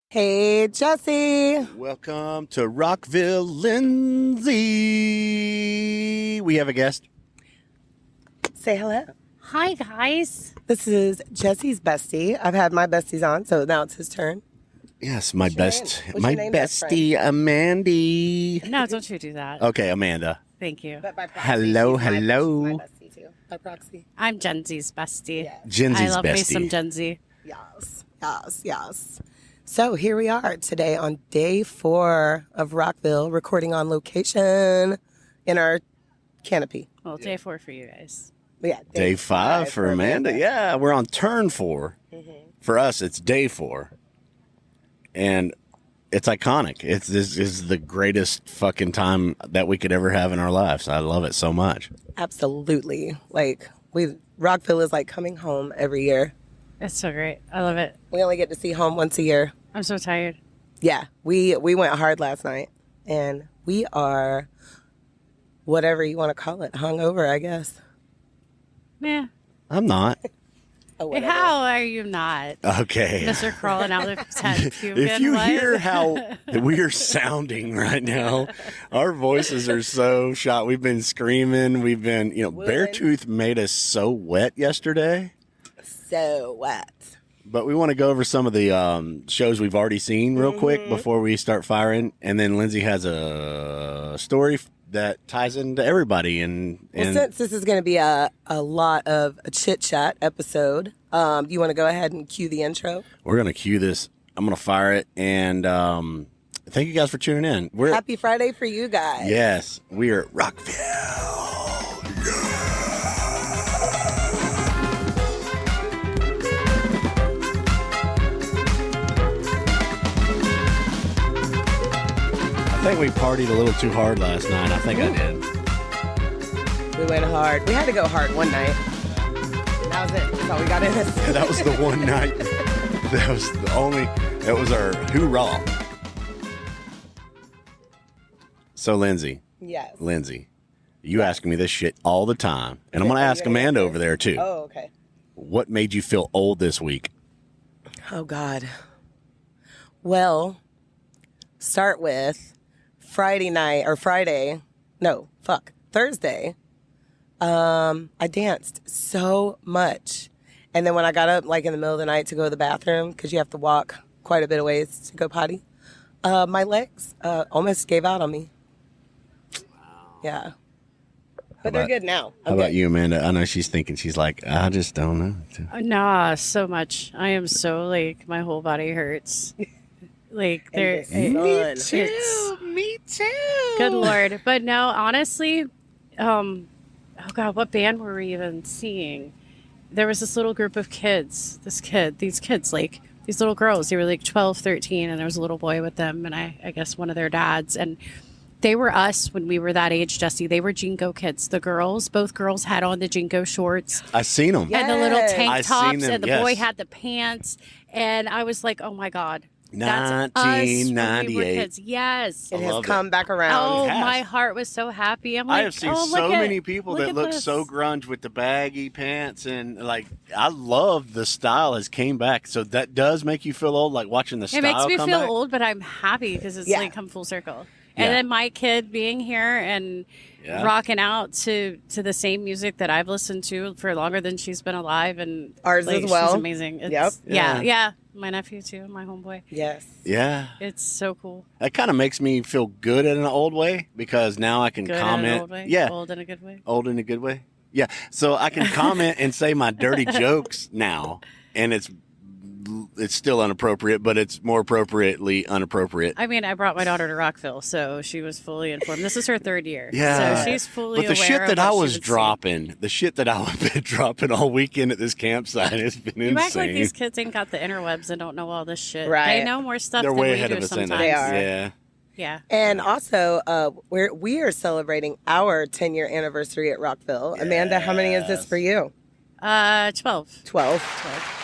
Hey, Jesse. Welcome to Rockville, Lindsay. We have a guest. Say hello. Hi, guys. This is Jesse's bestie. I've had my besties on, so now it's his turn. Yes, my What's your name, best bestie, Amandy. No, don't you do that. Okay, Amanda. Thank you. But by proxy, Hello, she's hello. My bestie, too. By proxy. I'm Gen Z's bestie. Yes. Gen I Z's love me bestie. some Gen Z. Yes. So here we are today on day 4 of Rockville, recording on location in our canopy. Well, day 4 for you guys. But yeah, Day 5 for Amanda. Yeah, we're on turn 4. Mm-hmm. For us, it's day 4. And it's iconic. This is the greatest fucking time that we could ever have in our lives. I love it so much. Absolutely. Rockville is like coming home every year. It's so great. I love it. We only get to see home once a year. I'm so tired. Yeah, we went hard last night, and we are, whatever you want to call it, hungover, I guess. Yeah. I'm not. Oh, Hey, whatever. how are you not? Okay. Mr. crawling out of the tent puking. If you what? hear how we are sounding right now, our voices are so shot. We've been screaming. We've been, Wooing. Beartooth made us so wet yesterday. So what? But we want to go over some of the shows we've already seen real quick before we start firing. And then Lindsay has a story that ties into everybody. And Since this is going to be a lot of a chit-chat episode, you want to go ahead and cue the intro? we're going to cue this. I'm going to fire it. And thank you guys for tuning in. Happy Friday for you guys. Yes, we are at Rockville. I think we partied a little too hard last night. I think I did. We went hard. We had to go hard one night. That was it. That's all we got in us. Yeah, that was the one night. That was our hoorah. So, Lindsay, Yes. you asking me this shit all the time. And I'm going to ask Amanda over there, too. Oh, okay. What made you feel old this week? Oh, God. Well, start with Thursday. I danced so much. And then when I got up, like in the middle of the night to go to the bathroom, because you have to walk quite a bit of ways to go potty, my legs almost gave out on me. Wow. Yeah. But they're good now. How about you, Amanda? I know she's thinking, she's like, I just don't know. Nah, so much. I am so, my whole body hurts. Me too. Good Lord. But no, honestly, oh God, what band were we even seeing? There was this little group of kids, these kids, these little girls, they were 12, 13, and there was a little boy with them, and I guess one of their dads, and they were us when we were that age, Jesse. They were JNCO kids. Both girls had on the JNCO shorts. I seen them. Yeah. And the little Yes. tank I tops, seen them, and the yes. boy had the pants, and I was like, oh my God. That's us when we were 1998. kids. Yes. It I has love come back around. Oh, It has. my heart was so happy. I'm like, I have seen oh, so look at- many people that at look this. so grunge with the baggy pants, and I love the style has came back. So that does make you feel old, like watching the It style makes me come feel back. old, but I'm happy because it's Yeah. come full circle. Yeah. And then my kid being here and Yeah. rocking out to the same music that I've listened to for longer than she's been alive, and Ours as well. She's amazing. It's, Yep. Yeah. My nephew too, my homeboy. Yes. Yeah, It's so cool. that kind of makes me feel good in an old way because now I can Good comment. in an old way. Yeah, Old in a good way. old in a good way. Yeah, so I can comment and say my dirty jokes now, and it's still inappropriate, but it's more appropriately unappropriate. I mean, I brought my daughter to Rockville, so she was fully informed. This is her 3rd year. Yeah. So she's fully But the aware shit of that what I she was would see. dropping, the shit that I've been dropping all weekend at this campsite has been You insane. act like these kids ain't got the interwebs and don't know all this shit. Right. They know more stuff They're than way we ahead do of us in sometimes. They that. are. Yeah. Yeah. And also, we are celebrating our 10-year anniversary at Rockville. Amanda, how many is this for you? 12. 12.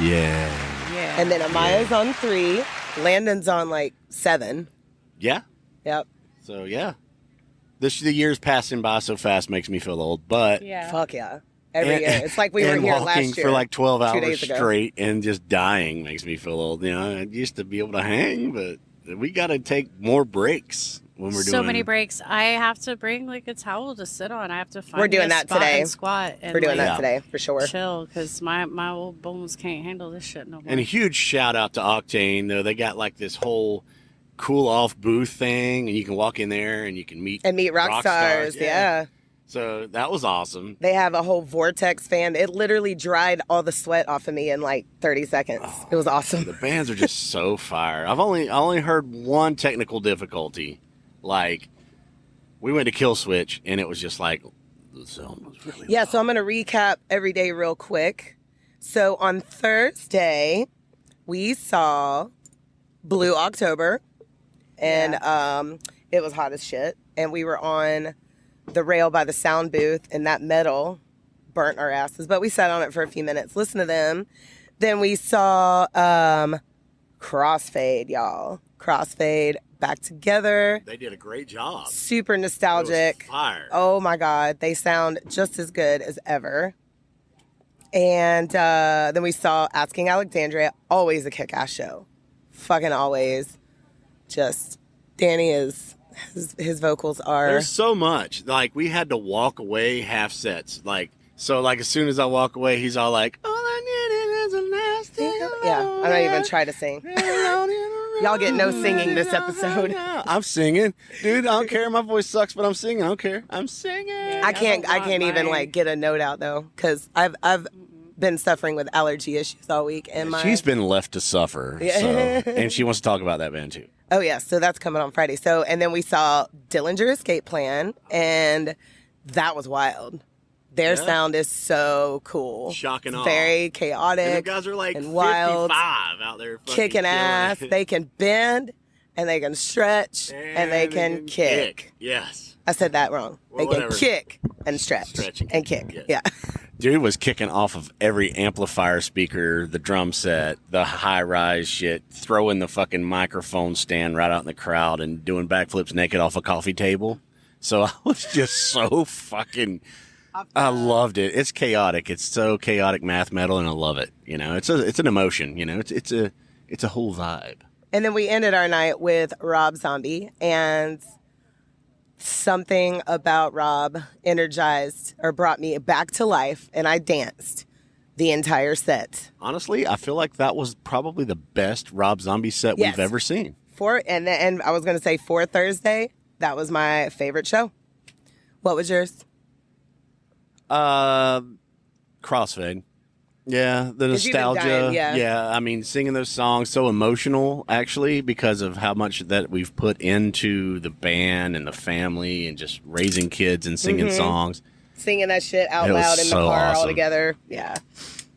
Yeah. Yeah. And then Amaya's on 3. Landon's on 7. Yeah. Yep. So, yeah. The years passing by so fast makes me feel old, but yeah. Fuck yeah. every year. It's like we were and here walking last year for like 12 2 hours days ago. straight and just dying makes me feel old. I used to be able to hang, but we got to take more breaks when we're doing So many breaks. I have to bring like a towel to sit on. I have to find We're doing a that spot today. and squat. And We're doing like, that today for sure. chill, because my old bones can't handle this shit no more. And a huge shout out to Octane, though. They got like this whole cool off booth thing, and you can walk in there and you can meet rock stars. Yeah. So that was awesome. They have a whole vortex fan. It literally dried all the sweat off of me in like 30 seconds. It was awesome. The bands are just so fire. I only heard one technical difficulty. Like, we went to Kill Switch, and it was just like, the sound was really Yeah, loud. so I'm going to recap every day real quick. So on Thursday, we saw Blue October, and it was hot as shit. And we were on the rail by the sound booth, and that metal burnt our asses. But we sat on it for a few minutes, listened to them. Then we saw Crossfade, y'all. Crossfade back together. They did a great job. Super It nostalgic. was fire. Oh my God, they sound just as good as ever. And then we saw Asking Alexandria, always a kick-ass show. Fucking always. Just, Danny is, his vocals are... There's so much. Like, we had to walk away half sets. Like, so like as soon as I walk away, he's all like, all I needed is a nasty Yeah, I'm not even trying to sing. Y'all get no singing this episode. I'm singing. Dude, I don't care. My voice sucks, but I'm singing. I don't care. I'm singing. I can't even like get a note out though, because I've been suffering with allergy issues all week, and She's been left to suffer. Yeah. So, and she wants to talk about that band too. Oh yeah, so that's coming on Friday. So, and then we saw Dillinger Escape Plan, and that was wild. Their sound is so cool. Shock and awe. Very chaotic. And the guys are like and 55 wild, out there fucking kicking killing ass. it. They can bend, and they can stretch, and they can kick. Yes. I said that wrong. Well, they whatever. can kick and stretch, Stretch and kick. yes. Yeah. Dude was kicking off of every amplifier speaker, the drum set, the high-rise shit, throwing the fucking microphone stand right out in the crowd and doing backflips naked off a coffee table. So I was just so fucking... I loved it. It's chaotic. It's so chaotic math metal, and I love it. You know, it's an emotion. You know, it's a whole vibe. And then we ended our night with Rob Zombie, and something about Rob energized or brought me back to life, and I danced the entire set. Honestly, I feel like that was probably the best Rob Zombie set Yes. we've ever seen. And I was going to say for Thursday, that was my favorite show. What was yours? Crossfade. Yeah, the 'Cause you've been nostalgia. dying, yeah. I mean, singing those songs, so emotional, actually, because of how much that we've put into the band and the family and just raising kids and singing songs. Singing that shit out It was loud in the so car all awesome. together. Yeah.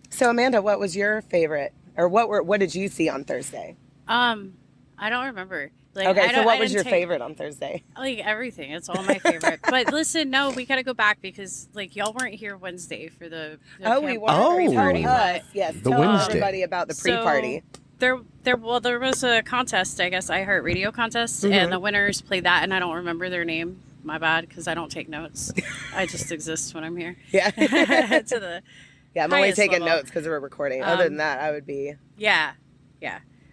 So Amanda, what was your favorite, or what did you see on Thursday? I don't remember. Like, Okay, I so don't- what I was didn't your take- favorite on Thursday? Like everything. It's all my favorite. But listen, no, we got to go back because like y'all weren't here Wednesday for the We camp were. Oh. pre-party, Tell us. but Yes, The tell Wednesday. everybody about the So, pre-party. there was a contest, I guess, iHeartRadio contest, and the winners played that, and I don't remember their name. My bad, because I don't take notes. I just exist when I'm here. Yeah. To the Yeah, I'm only highest taking level. notes because we're recording. Other than that, I would be yeah.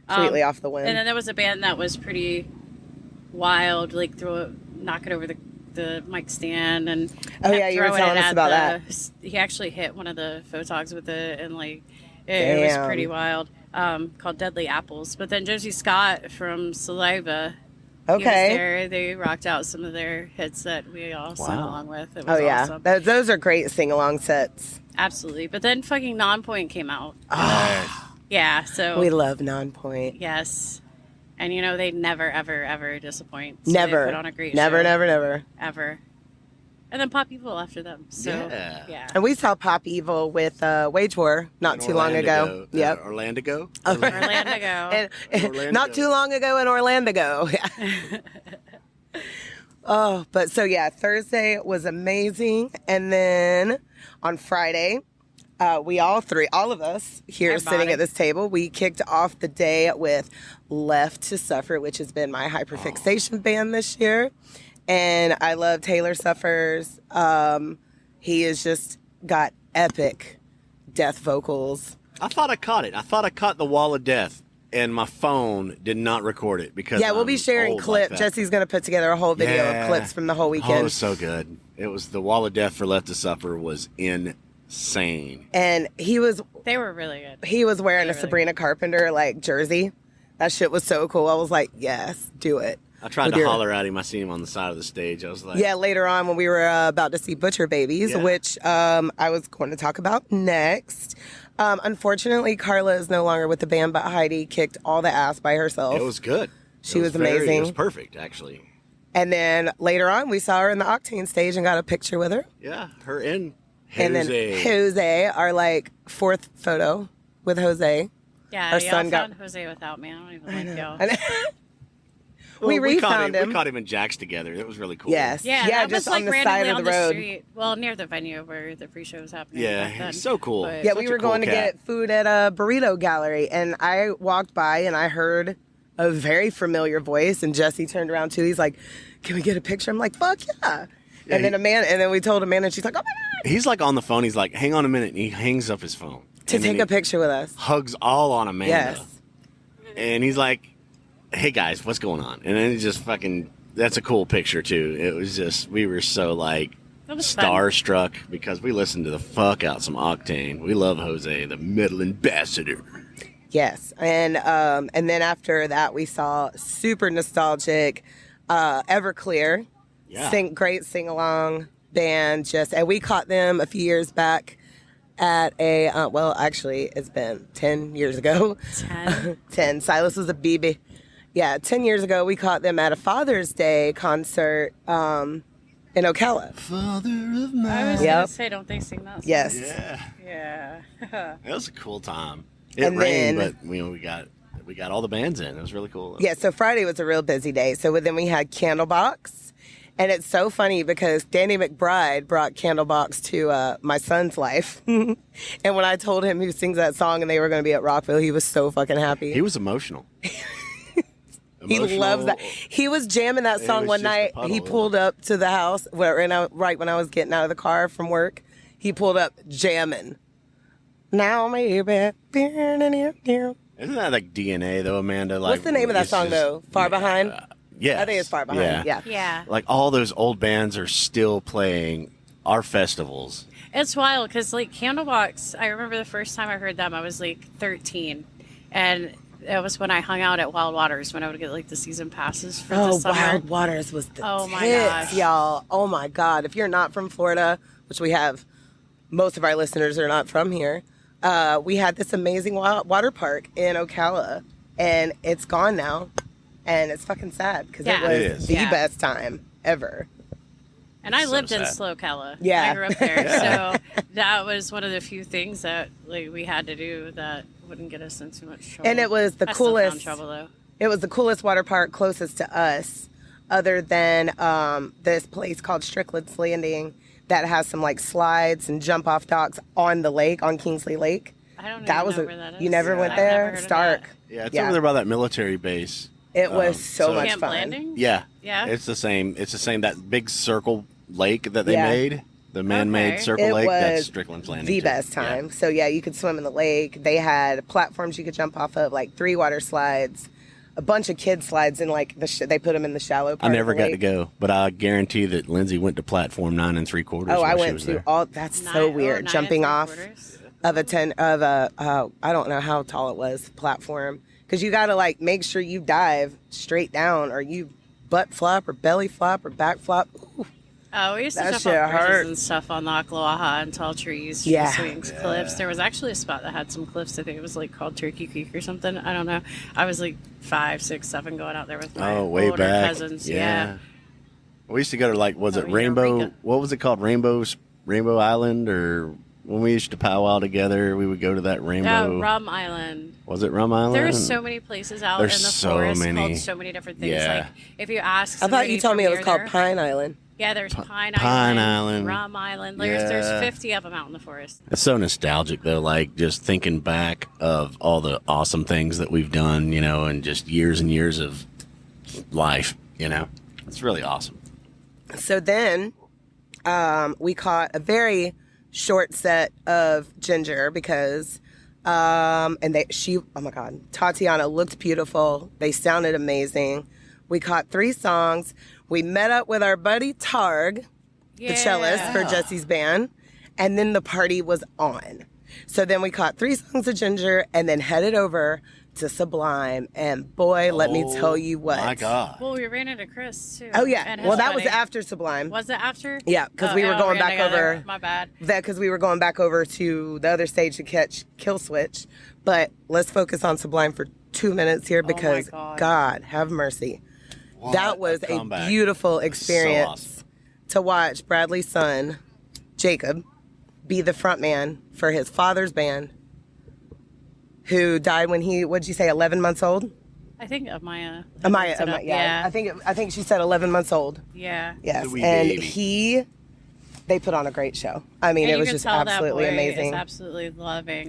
completely off the wind. And then there was a band that was pretty wild, like knock it over the mic stand, and Oh, yeah, you were throwing telling it us at about the- He actually hit one of the photogs with it, and like it was Damn. pretty wild. Called Deadly Apples. But then Josie Scott from Saliva. He was Okay. there. They rocked out some of their hits that we all sang Wow. along with. It Oh was yeah, awesome. those are great sing-along sets. Absolutely. But then fucking Non-Point came out. Ah. Yeah, so We love Non-Point. yes. And you know they never ever ever disappoint. So Never. They put on a great Never, show. never. Ever. And then Pop Evil after them. So yeah. And we saw Pop Evil with Wage War not too long ago. Yep. Orlando. Orlando. And Orlando. not too long ago in Orlando. Oh, but so yeah, Thursday was amazing. And then on Friday, we all of us here Everybody. sitting at this table, we kicked off the day with Left to Suffer, which has been my hyperfixation band this year. And I love Taylor Suffers. He has just got epic death vocals. I thought I caught it. I thought I caught the wall of death, and my phone did not record it because Yeah, we'll be sharing old clips. like that. Jesse's going to put together a whole video of clips from the whole Oh, it weekend. was so good. It was the wall of death for Left to Suffer was insane. And They were really good. he was wearing a Really? Sabrina Carpenter like jersey. That shit was so cool. I was like, yes, do it. I tried With to your- holler at him. I seen him on the side of the stage. I was like, Yeah, later on when we were about to see Butcher Babies, Yeah. which I was going to talk about next. Unfortunately, Carla is no longer with the band, but Heidi kicked all the ass by herself. it was good. She It was very- amazing. It was perfect, actually. And then later on, we saw her in the Octane stage and got a picture with her. Yeah, her and And then Jose, our like fourth photo with Jose. Yeah, Our y'all son got- found Jose without me. I don't even like y'all. And Well, we caught refound him. We caught him and Jax together. It was really cool. Yes. Yeah, Yeah, that just was like on the randomly side of on the road. street. Well, near the venue where the pre-show was happening. Yeah, back then. he's so cool. But- Yeah, Such we a were cool going to cat. get food at a burrito gallery, and I walked by and I heard a very familiar voice, and Jesse turned around too. He's like, "Can we get a picture?" I'm like, "Fuck yeah!" Yeah, And then and then we told Amanda, and she's like, "Oh my god!" He's like on the phone. He's like, hang on a minute. And he hangs up his phone. To And then take a he picture with us. Hugs all on Amanda. Yes. And he's like, hey guys, what's going on? And then he just fucking, that's a cool picture too. It was just, we were so like That was fun. starstruck because we listened to the fuck out some Octane. We love Jose, the metal ambassador. Yes, and then after that, we saw super nostalgic, Everclear, Yeah. great sing along band. And we caught them a few years back at a well, actually, it's been 10 years ago. 10. 10. Silas was a BB. Yeah, 10 years ago, we caught them at a Father's Day concert in Ocala. Father of mine. I was Yep. going to say, don't they sing that song? Yes. Yeah. Yeah. It was a cool time. It And rained, then- but we got all the bands in. It was really cool. Yeah, so Friday was a real busy day. So then we had Candlebox. And it's so funny because Danny McBride brought Candlebox to my son's life. And when I told him who sings that song and they were going to be at Rockville, he was so fucking happy. He was emotional. He loves that. He was jamming that It song was one just a night. puddle, He wasn't pulled up to the house right when I was getting out of the car from work. He pulled up jamming. Now maybe. Isn't that like DNA though, Amanda? Like, What's the name of that it's song just- though? Far Behind? Yeah. I think it's Far Behind. Yeah. Yeah. Like all those old bands are still playing our festivals. It's wild because, like, Candlebox, I remember the first time I heard them, I was like 13. And it was when I hung out at Wild Waters when I would get like the season passes for the Oh, summer. Wild Waters was the Oh, my tits, gosh. y'all. Oh my God. If you're not from Florida, which we have, most of our listeners are not from here, we had this amazing water park in Ocala, and it's gone now. And it's fucking sad because Yeah. it It was is. the Yeah. best time ever. And I So lived in sad. Slocala. Yeah. I grew up there. So that was one of the few things that like we had to do that wouldn't get us in too much trouble. And it was the I still found coolest. trouble, though. It was the coolest water park closest to us, other than this place called Strickland's Landing that has some like slides and jump off docks on the lake, on Kingsley Lake. I don't That even was know a, where that is. you never went I've never there? heard of Stark. that. Yeah, it's over there by that military base. It was so much Camp fun. Landing? Yeah. Yeah? It's the same. It's the same. That big circle lake that they Yeah. made, the man-made Okay. circle It lake, that's was Strickland's Landing. the too. best time. So yeah, you could swim in the lake. They had platforms you could jump off of, like 3 water slides, a bunch of kid slides in like they put them in the shallow part. I never of the got to lake. go, but I guarantee that Lindsay went to platform 9 3/4. Oh, I when she went was to there. all. That's so weird. 9 Jumping off 3/4. of a I don't know how tall it was platform, because you got to like make sure you dive straight down, or you butt flop or belly flop or back flop. Ooh. Oh, we used to That jump shit off bridges hurt. and stuff on the Ocklawaha and tall trees, Yeah. swings, cliffs. There was actually a spot that had some cliffs. I think it was like called Turkey Creek or something. I don't know. I was like 5, 6, 7 going out there with my way older back. cousins. Yeah. We used to go to like, was it yeah, Rainbow? Eureka. What was it called? Rainbow Island, or when we used to powwow together, we would go to that Rainbow. Rum Island. Was it Rum Island? There are so many places out There's in the so forest many. called so many different things. Yeah. Like if you ask, I thought you somebody told from me it was near called there- Pine Island. Yeah, there's Pine Pine Island, Island. Rum Island. Yeah. There's 50 of them out in the forest. It's so nostalgic though, like just thinking back of all the awesome things that we've done, you know, and just years and years of life, you know. It's really awesome. So then we caught a very short set of Ginger because oh my God, Tatiana looked beautiful. They sounded amazing. We caught 3 songs. We met up with our buddy Targ, the cellist for Jesse's band, and then the party was on. So then we caught 3 songs of Ginger and then headed over to Sublime. And boy, let me tell you what. My God. Well, we ran into Chris too. Oh, yeah. at his Well, that was wedding. after Sublime. Was it after? Yeah, because we were going back over. My bad. Because we were going back over to the other stage to catch Kill Switch. But let's focus on Sublime for 2 minutes here because God have mercy. That was a comeback. beautiful experience So awesome. to watch Bradley's son, Jacob, be the front man for his father's band, who died when he, what'd you say, 11 months old? I think Amaya. Amaya, yeah. I think she said 11 months old. Yeah. Yes, The wee and baby. they put on a great show. I mean, And it was you could just tell absolutely that boy amazing. Is absolutely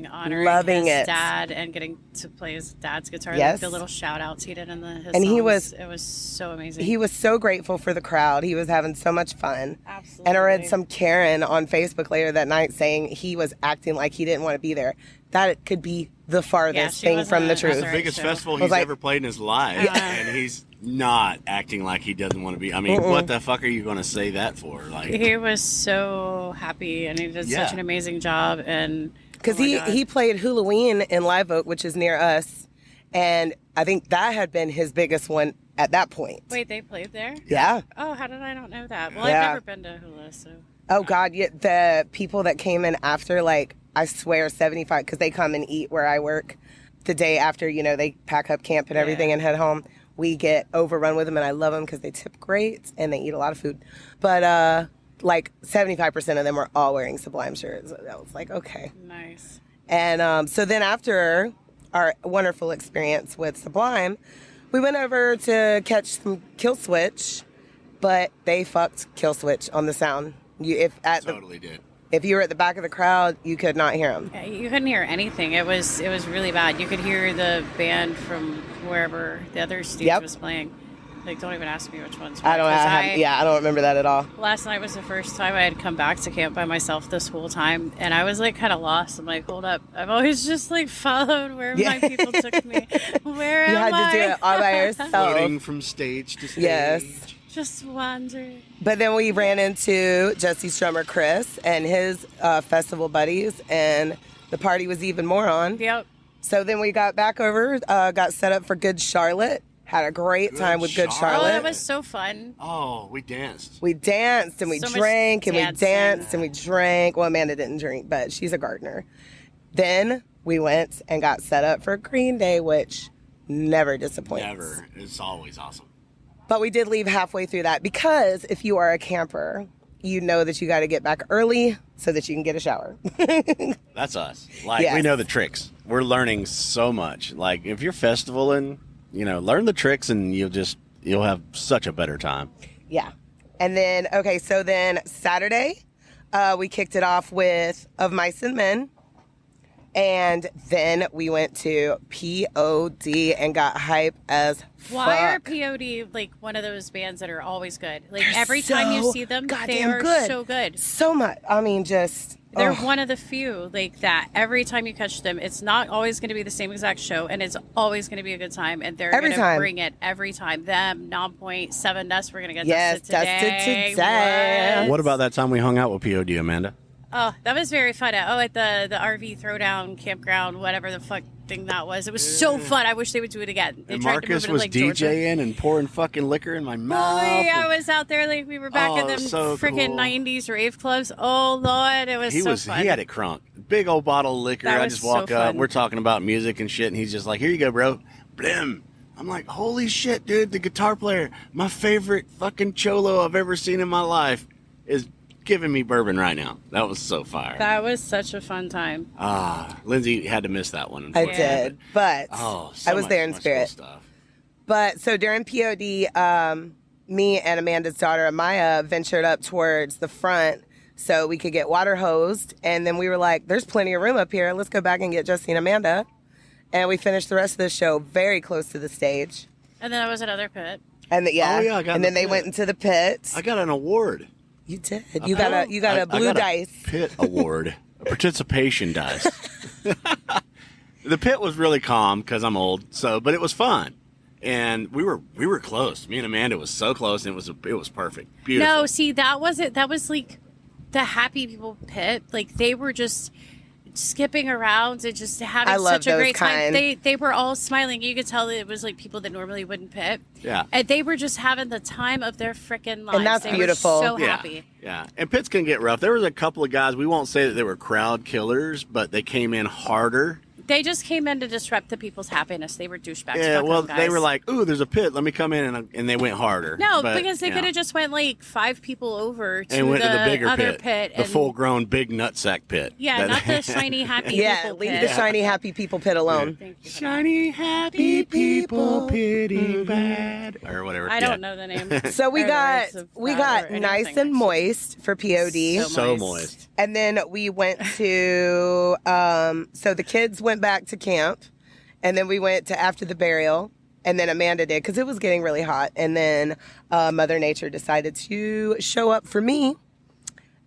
honoring Loving his it. dad and getting to play his dad's guitar. Yes. Like the little shout outs he did in his And he songs. It was so amazing. He was so grateful for the crowd. He was having so much fun. Absolutely. And I read some Karen on Facebook later that night saying he was acting like he didn't want to be there. That could be the farthest she thing wasn't from the at truth. the The biggest show. festival was he's like- ever played in his life, and he's not acting like he doesn't want to be. I mean, what the fuck are you going to say that for? Like, He was so happy and he did Yeah. such an amazing job. And Because oh my God. he played Halloween in Live Oak, which is near us. And I think that had been his biggest one at that point. Wait, they played there? Yeah. Oh, how did I not know that? Well, Yeah. I've never been to Hula, so. Oh, God. Yeah, the people that came in after, like, I swear 75, because they come and eat where I work the day after, you know, they pack up camp and everything and head home. We get overrun with them, and I love them because they tip great and they eat a lot of food. But, like, 75% of them were all wearing Sublime shirts. I was like, okay. Nice. And so then after our wonderful experience with Sublime, we went over to catch some Kill Switch, but they fucked Kill Switch on the sound. totally did. If you were at the back of the crowd, you could not hear them. Yeah, you couldn't hear anything. It was really bad. You could hear the band from wherever the other stage was playing. Like, don't even ask me which ones. I don't remember that at all. Last night was the first time I had come back to camp by myself this whole time, and I was like kind of lost. I'm like, hold up, I've always just like followed where my people took me. Where You am had to do it all by yourself. Floating from stage to stage. Yes. Just wandering. But then we ran into Jesse's drummer, Chris, and his festival buddies, and the party was even more on. Yep. So then we got back over, got set up for Good Charlotte, had a great time with Good Oh, Charlotte. that was so fun. Oh, we danced. We danced and we So much drank and we dancing. danced and we drank. Well, Amanda didn't drink, but she's a gardener. Then we went and got set up for Green Day, which never disappoints. Never. It's always awesome. But we did leave halfway through that because if you are a camper, you know that you got to get back early so that you can get a shower. That's us. Like, Yes. we know the tricks. We're learning so much. Like, if you're festivaling, you know, learn the tricks and you'll have such a better time. Yeah. And then, okay, so then Saturday, we kicked it off with Of Mice and Men. And then we went to POD and got hype as fuck. Why are POD like one of those bands that are always good? Like every time you so see them, they goddamn are good. so good. So much. I mean, just... They're ugh. one of the few like that. Every time you catch them, it's not always going to be the same exact show, and it's always going to be a good time. And they're Every going to time. bring it every time. Them, Non-Point, Seven Dust. We're going to get Yes, dusted today. dusted today. What about that time we hung out with POD, Amanda? Oh, that was very fun. At the RV throwdown campground, whatever the fuck thing that was. It was so fun. I wish they would do it again. They And tried to Marcus move it to, was like, Georgia. DJing and pouring fucking liquor in my mouth. Oh, yeah, I was out there like we were back in Oh, them so freaking cool. 90s rave clubs. Oh, Lord, it was so fun. He had it crunk. Big old bottle of liquor. That I was just walk so up. fun. We're talking about music and shit, and he's just like, "Here you go, bro." Blim. I'm like, "Holy shit, dude! The guitar player, my favorite fucking cholo I've ever seen in my life, is giving me bourbon right now." That was so fire. That was such a fun time. Lindsay had to miss that one. I unfortunately. did, but Oh, so I was much- there in much spirit. cool stuff. But so during POD, me and Amanda's daughter, Amaya, ventured up towards the front so we could get water hosed. And then we were like, there's plenty of room up here. Let's go back and get Jesse and Amanda. And we finished the rest of the show very close to the stage. And then there was another pit. And Oh, yeah, I got in and then the they pit. went into the pit. I got an award. You did. You got a blue I got dice. A pit award, a participation dice. The pit was really calm because I'm old, but it was fun. And we were close. Me and Amanda was so close, and it was perfect. Beautiful. No, see, that wasn't. That was like the happy people pit. Like they were just skipping around and just having such a great time. They were all smiling. You could tell that it was like people that normally wouldn't pit. Yeah. And they were just having the time of their freaking lives. And that's they beautiful. Were so happy. Yeah. And pits can get rough. There was a couple of guys. We won't say that they were crowd killers, but they came in harder. They just came in to disrupt the people's happiness. They were douchebags. Yeah, well, guys. they were like, "Ooh, there's a pit. Let me come in," and they went harder. No, because they could have just went like 5 people over to and went the to the bigger other pit, the and, full-grown big nutsack pit. Yeah, not the shiny happy people leave pit. the shiny happy people pit alone. Thank you. Shiny happy people pitting bad or whatever. I don't know the name. So we or the got words of we that got or anything, nice and actually. moist for POD. So moist. And then we went to, so the kids went back to camp, and then we went to after the burial, and then Amanda did, because it was getting really hot. And then Mother Nature decided to show up for me.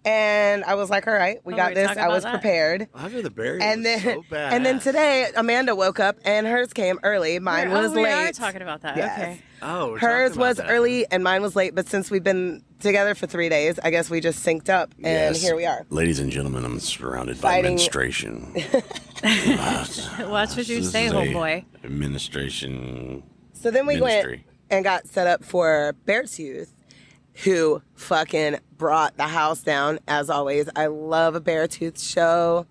And I was like, all right, we got this. I was prepared. After the burial And then, was so bad. and then today, Amanda woke up, and hers came early. Mine was we late. are talking about that. Yes. Okay. Oh, we're Hers talking about was that. early, and mine was late. But since we've been together for 3 days, I guess we just synced up, and Yes. here we are. Ladies and gentlemen, I'm surrounded by Fighting- menstruation. Watch what you This say, is homeboy. Administration. So then we Ministry. went and got set up for Beartooth, who fucking brought the house down, as always. I love a Beartooth show,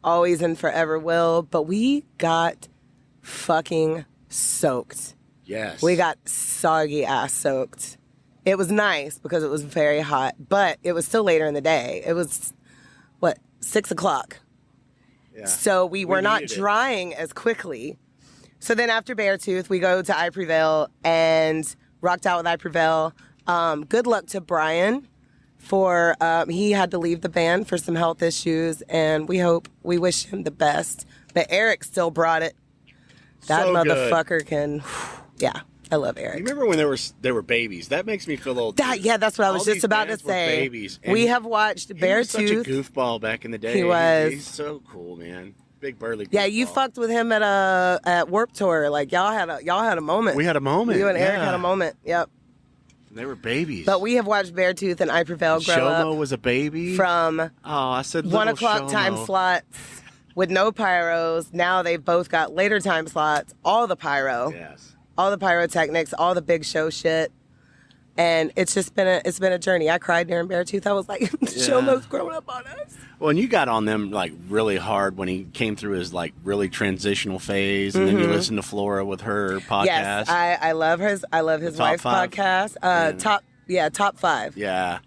always and forever will. But we got fucking soaked. Yes. We got soggy ass soaked. It was nice because it was very hot, but it was still later in the day. It was, 6 o'clock. Yeah. So we were not needed it. drying as quickly. So then after Beartooth, we go to I Prevail and rocked out with I Prevail. Good luck to Brian for, he had to leave the band for some health issues, and we wish him the best. But Eric still brought it. That So good. motherfucker can, yeah, I love Eric. You remember when they were babies? That makes me feel old. Yeah, that's what I was All just these about to bands were say. babies, and We have watched He was such a Beartooth. goofball back in the day. He was. He's so cool, man. Big burly. Yeah, you goofball. fucked with him at Warped Tour. Like y'all had a moment. We had a moment. You and Eric yeah. had a moment. Yep. They were babies. But we have watched Beartooth and I Prevail grow Shomo up was a baby. from Oh, I said 1 little o'clock time Shomo. slots with no pyros. Now they've both got later time slots, all the pyro, Yes. all the pyrotechnics, all the big show shit. And it's just been a journey. I cried during Beartooth. I was like, Shomo's growing up on us. Well, and you got on them like really hard when he came through his like really transitional phase, and then you listened to Flora with her podcast. Yes, I love his. I love his Top wife's five? podcast. Top 5. Yeah,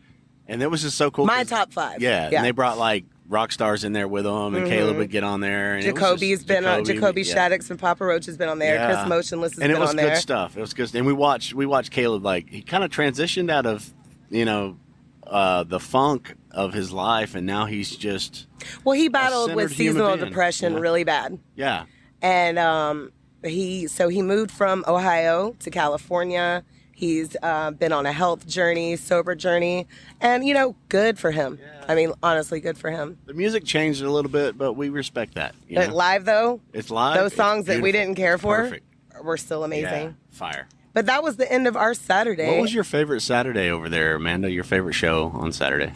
and it was just so cool. My 'cause- top 5. Yeah, and they brought like rock stars in there with them, and Caleb would get on there. And it was Jacoby's just- been on. Jacoby yeah. Shaddix from Papa Roach has been on there. Yeah. Chris Motionless has and been it was on good there. stuff. It was good, and we watched Caleb like he kind of transitioned out of the funk of his life, and now he's just Well, he battled centered with human seasonal being, depression you know? really bad, yeah. and he moved from Ohio to California. He's been on a health journey, sober journey, and good for him. Yeah. I mean, honestly, good for him. The music changed a little bit, but we respect that. You But know? live though, It's live. those it's songs that we beautiful, didn't care it's for perfect. were still amazing. Yeah, fire. But that was the end of our Saturday. What was your favorite Saturday over there, Amanda? Your favorite show on Saturday?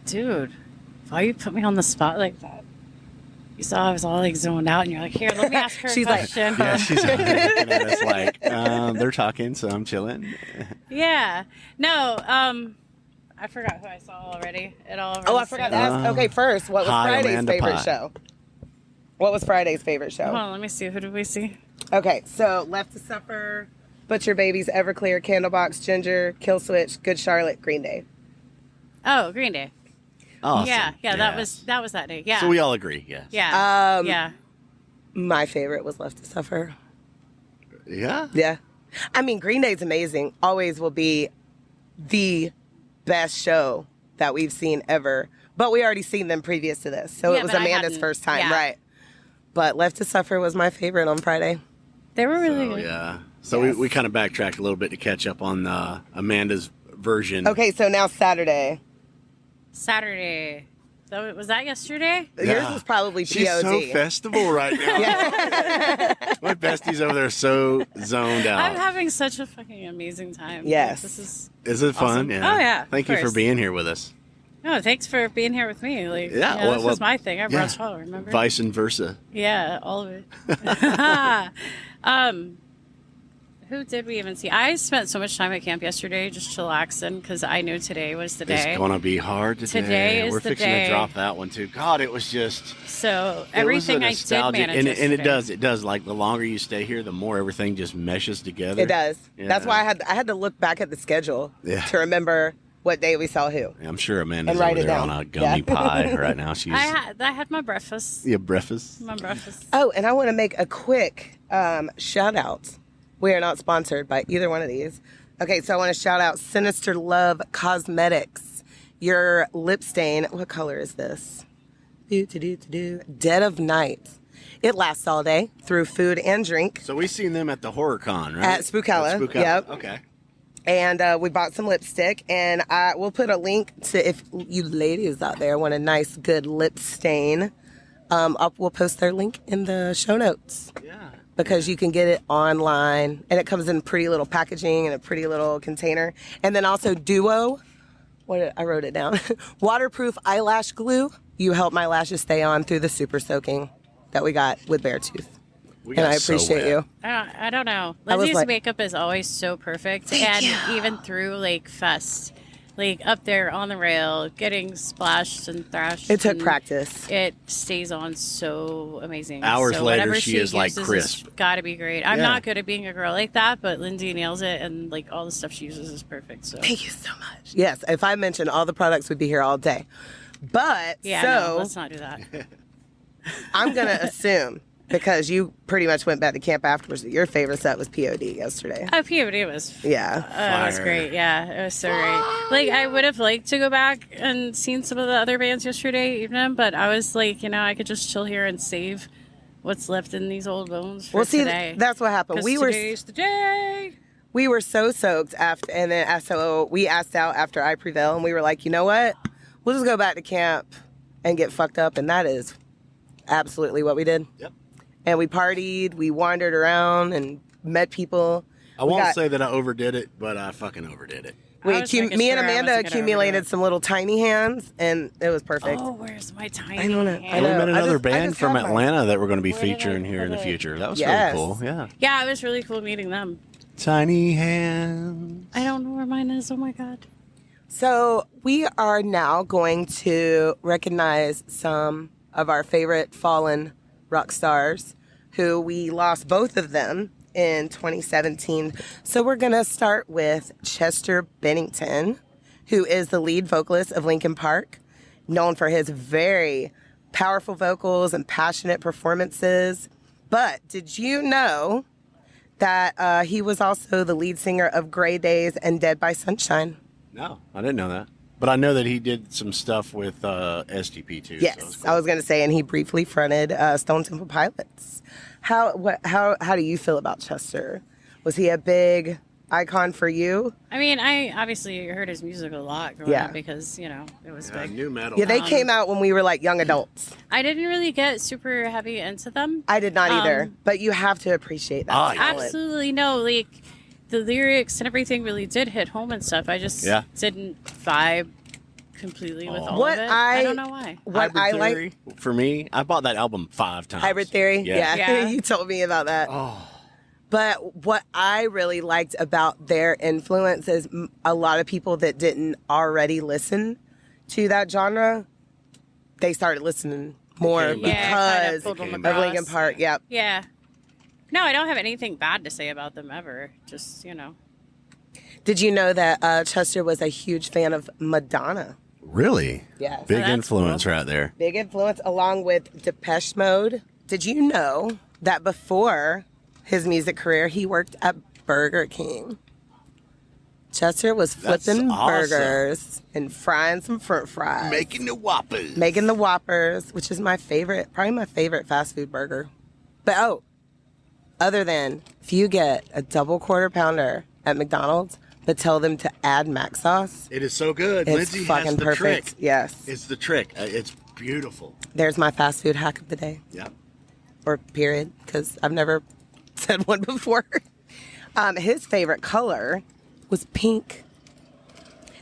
Dude, why you put me on the spot like that? You saw I was all like zoned out, and you're like, "Here, let me ask her She's a like, question." Yeah, she's looking at us like they're talking, so I'm chilling. Yeah. No. I forgot who I saw already. It all. Oh, I runs forgot to together. ask. Okay, first, what was Hi, Friday's Amanda favorite Pie. show? What was Friday's favorite show? Hold on, let me see. Who did we see? Okay, so Left to Suffer, Butcher Babies, Everclear, Candlebox, Ginger, Kill Switch, Good Charlotte, Green Day. Oh, Green Day. Awesome. Yeah. That was that day. Yeah. So we all agree. Yes. Yeah. Um, yeah. My favorite was Left to Suffer. Yeah. Yeah. I mean, Green Day's amazing. Always will be the best show that we've seen ever. But we already seen them previous to this. So Yeah, it was but I Amanda's hadn't- first time, yeah. right? But Left to Suffer was my favorite on Friday. They were really Oh good. yeah. So Yes. we kind of backtracked a little bit to catch up on Amanda's version. Okay, so now Saturday. Saturday. Was that yesterday? Yours was probably POD. She's so festival right now. My bestie's over there so zoned out. I'm having such a fucking amazing time. Yes. This Is it fun? awesome. Yeah. Oh, yeah, Thank of you for course. being here with us. No, thanks for being here with me. Like, Yeah, this was my thing. I brought y'all, remember? Vice and versa. Yeah, all of it. Who did we even see? I spent so much time at camp yesterday just chillaxing because I knew today was the day. It's gonna be hard today. Today is We're the fixing day. to drop that one too. God, it was just So it was a everything I did nostalgic- manage and it yesterday. does. Like the longer you stay here, the more everything just meshes together. It does. Yeah. That's why I had to look back at the schedule to remember what day we saw who. I'm sure Amanda's And write over it there down. on a gummy pie right now. She's I had my breakfast. breakfast. My breakfast. Oh, and I want to make a quick shout out. We are not sponsored by either one of these. Okay, so I want to shout out Sinister Love Cosmetics. Your lip stain. What color is this? Dead of Night. It lasts all day through food and drink. So we seen them at the Horror Con, right? At Spookella, yep. Okay. And we bought some lipstick, and we'll put a link to if you ladies out there want a nice, good lip stain. We'll post their link in the show notes. Yeah. Because you can get it online, and it comes in pretty little packaging and a pretty little container. And then also Duo, I wrote it down, waterproof eyelash glue. You help my lashes stay on through the super soaking that we got with Beartooth. We And got I appreciate so you. I don't know. I was Lindsay's like- makeup is always so perfect. Even through like Fest, like up there on the rail, getting splashed and thrashed. It took and practice. It stays on so amazing. Hours so later, whatever she is, like, uses crisp. Got to be great. I'm Yeah. not good at being a girl like that, but Lindsay nails it, and like all the stuff she uses is perfect. So Thank you so much. Yes, if I mentioned all the products, we'd be here all day. But yeah, so no, let's not do that. I'm going to assume, because you pretty much went back to camp afterwards, that your favorite set was POD yesterday. POD was Yeah. it was Fire. great. Yeah, it was so great. Like, I would have liked to go back and seen some of the other bands yesterday evening, but I was like, I could just chill here and save what's left in these old bones for Well, see, today. that's what happened. 'Cause We were today's the day. so soaked after, and then so we asked out after I Prevail, and we were like, you know what? We'll just go back to camp and get fucked up, and that is absolutely what we did. Yep. And we partied, we wandered around and met people. I won't say that I overdid it, but I fucking overdid it. I was making Me and sure I Amanda wasn't gonna accumulated overdo it. some little tiny hands, and it was perfect. Oh, where's my tiny I don't know. hand? I And we know. met another I band just from have mine. Atlanta that we're going to be Where did I featuring here in the put it? future. That was Yes. really cool. Yeah. Yeah, it was really cool meeting them. Tiny hands. I don't know where mine is. Oh my god. So we are now going to recognize some of our favorite fallen rock stars who we lost both of them in 2017. So we're going to start with Chester Bennington, who is the lead vocalist of Linkin Park, known for his very powerful vocals and passionate performances. But did you know that he was also the lead singer of Gray Days and Dead by Sunshine? No, I didn't know that. But I know that he did some stuff with STP too. Yes, so it's cool. I was going to say, and he briefly fronted Stone Temple Pilots. How do you feel about Chester? Was he a big icon for you? I mean, I obviously heard his music a lot growing Yeah. up because, it was big. New metal. Yeah, they came out when we were like young adults. I didn't really get super heavy into them. I did not either, but you have to appreciate that. Ah, yeah. talent. Absolutely no. Like, the lyrics and everything really did hit home and stuff. I just didn't vibe completely with all What of it. I- I don't know why. What Hybrid I Theory, like, for me, I bought that album 5 times. Hybrid Theory. Yeah. Yeah. You told me about that. Oh, But what I really liked about their influence is a lot of people that didn't already listen to that genre, they started listening more Yeah, kind because of pulled them of across. Linkin Park. Yep. Yeah. No, I don't have anything bad to say about them ever. Just, Did you know that Chester was a huge fan of Madonna? really? Yes. Big that's influence right there. Big influence, along with Depeche Mode. Did you know that before his music career, he worked at Burger King? Chester was That's flipping awesome. burgers and frying some French fries. Making the whoppers. Making the Whoppers, which is my favorite, probably my favorite fast food burger. But other than if you get a double quarter pounder at McDonald's but tell them to add mac sauce. It is so good. It's Lindsay fucking has the perfect. trick. Yes. It's the trick. It's beautiful. There's my fast food hack of the day. Yeah. Or period, because I've never said one before. His favorite color was pink.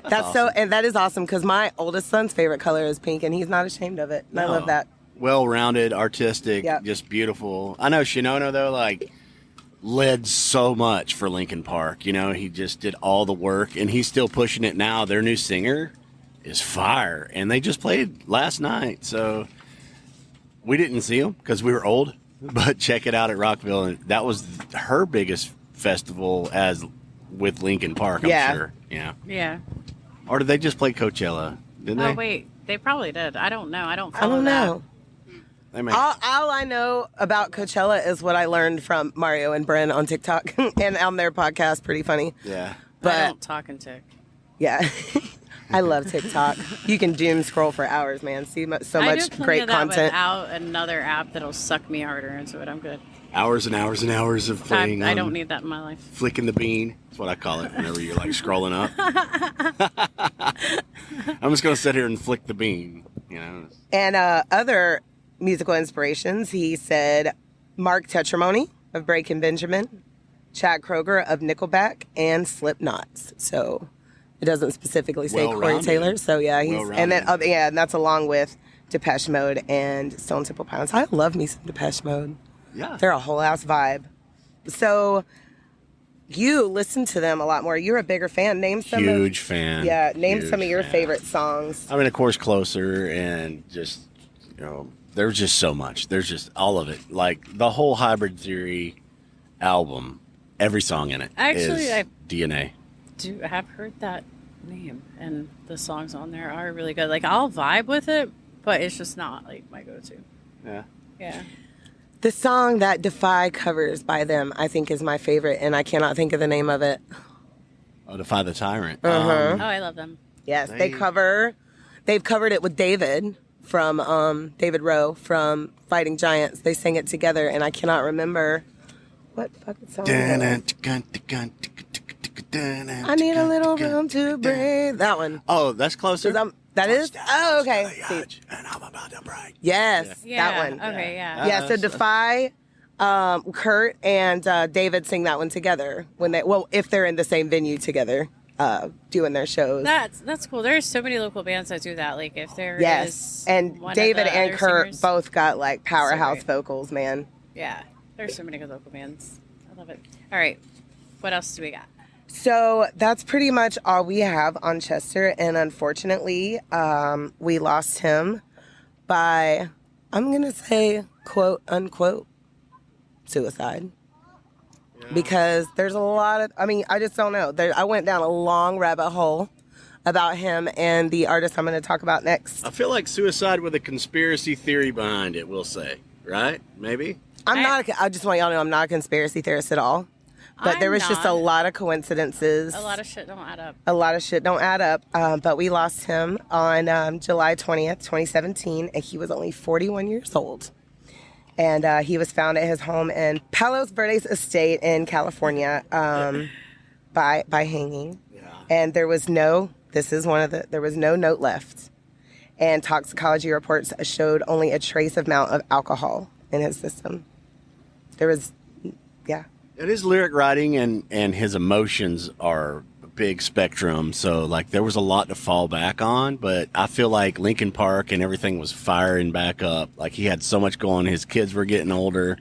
That's awesome. and that is awesome because my oldest son's favorite color is pink, and he's not ashamed of it. And I love that. Well-rounded, artistic, Yep. just beautiful. I know Shinono, though, like, led so much for Linkin Park. You know, he just did all the work, and he's still pushing it now. Their new singer is fire, and they just played last night. So we didn't see them because we were old, but check it out at Rockville. And that was her biggest festival as with Linkin Park, I'm sure. Yeah. Yeah. Or did they just play Coachella? Didn't they? Oh, wait. They probably did. I don't know. I don't I follow don't that. know. They may. All I know about Coachella is what I learned from Mario and Bren on TikTok and on their podcast. Pretty funny. Yeah. I But don't talk and tick. yeah, I love TikTok. You can doom scroll for hours, man. See so I much do plenty great of that content. without another app that'll suck me harder into it. I'm good. Hours and hours and hours of playing. I don't need that in my life. Flicking the bean. That's what I call it whenever you're like scrolling up. I'm just going to sit here and flick the bean, you know. And other musical inspirations, he said Mark Tetramoni of Breaking Benjamin, Chad Kroeger of Nickelback, and Slipknots. So it doesn't specifically say Corey Well-rounded. Taylor. So yeah, and then Well-rounded. and that's along with Depeche Mode and Stone Temple Pilots. I love me some Depeche Mode. Yeah. They're a whole ass vibe. So you listen to them a lot more. You're a bigger fan. Name some Huge fan. Yeah, name Huge some of your fan. favorite songs. I mean, of course, Closer and just, you know, there's just so much. There's just all of it. Like the whole Hybrid Theory album, every song in it Actually, is I DNA. I have heard that name, and the songs on there are really good. Like, I'll vibe with it, but it's just not like my go-to. Yeah. Yeah. The song that Defy covers by them, I think, is my favorite, and I cannot think of the name of it. Oh, Defy the Tyrant. Uh-huh. Oh, I love them. Yes, They- they've covered it with David from David Rowe from Fighting Giants. They sang it together, and I cannot remember what fucking song. it was. I need a little room to breathe. That one. Oh, that's Closer? That is? Oh, okay. See. And I'm about to break. Yes, Yeah. that one. Okay, yeah. Yeah, so Defy, Kurt, and David sing that one together if they're in the same venue together, doing their shows. That's cool. There's so many local bands that do that. Like, if there Yes, is and one of David the and other Kurt singers- both got like powerhouse great. vocals, man. Yeah, there's so many good local bands. I love it. All right, what else do we got? So that's pretty much all we have on Chester, and unfortunately, we lost him by, I'm gonna say, quote unquote, suicide. Because there's a lot of, I just don't know. I went down a long rabbit hole about him and the artist I'm going to talk about next. I feel like suicide with a conspiracy theory behind it, we'll say. Right? Maybe? I just want y'all to know I'm not a conspiracy theorist at all. But there I'm was just a not. lot of coincidences. A lot of shit don't add up. A lot of shit don't add up. But we lost him on July 20th, 2017, and he was only 41 years old. And he was found at his home in Palos Verdes Estate in California by hanging. Yeah. And there was no note left. And toxicology reports showed only a trace amount of alcohol in his system. There was, yeah. It is lyric writing, and his emotions are a big spectrum. So, like, there was a lot to fall back on. But I feel like Linkin Park and everything was firing back up. Like, he had so much going. His kids were getting older.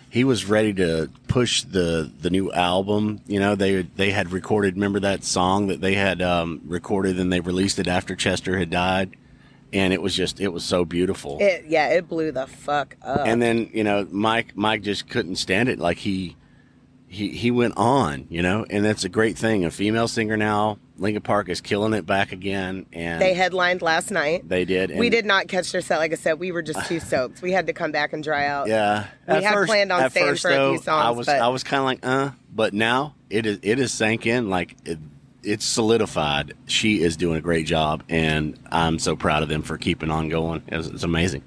He was ready to push the new album. You know, they had recorded. Remember that song that they had recorded, and they released it after Chester had died. And it was so beautiful. It blew the fuck up. And then, you know, Mike just couldn't stand it. Like, he went on, you know, and that's a great thing. A female singer now, Linkin Park is killing it back again. And they headlined last night. They did. We did not catch their set. Like I said, we were just too soaked. We had to come back and dry out. Yeah. We had planned on staying for a few songs. I was kind of like, but now it is sank in. Like, it's solidified. She is doing a great job, and I'm so proud of them for keeping on going. It's amazing.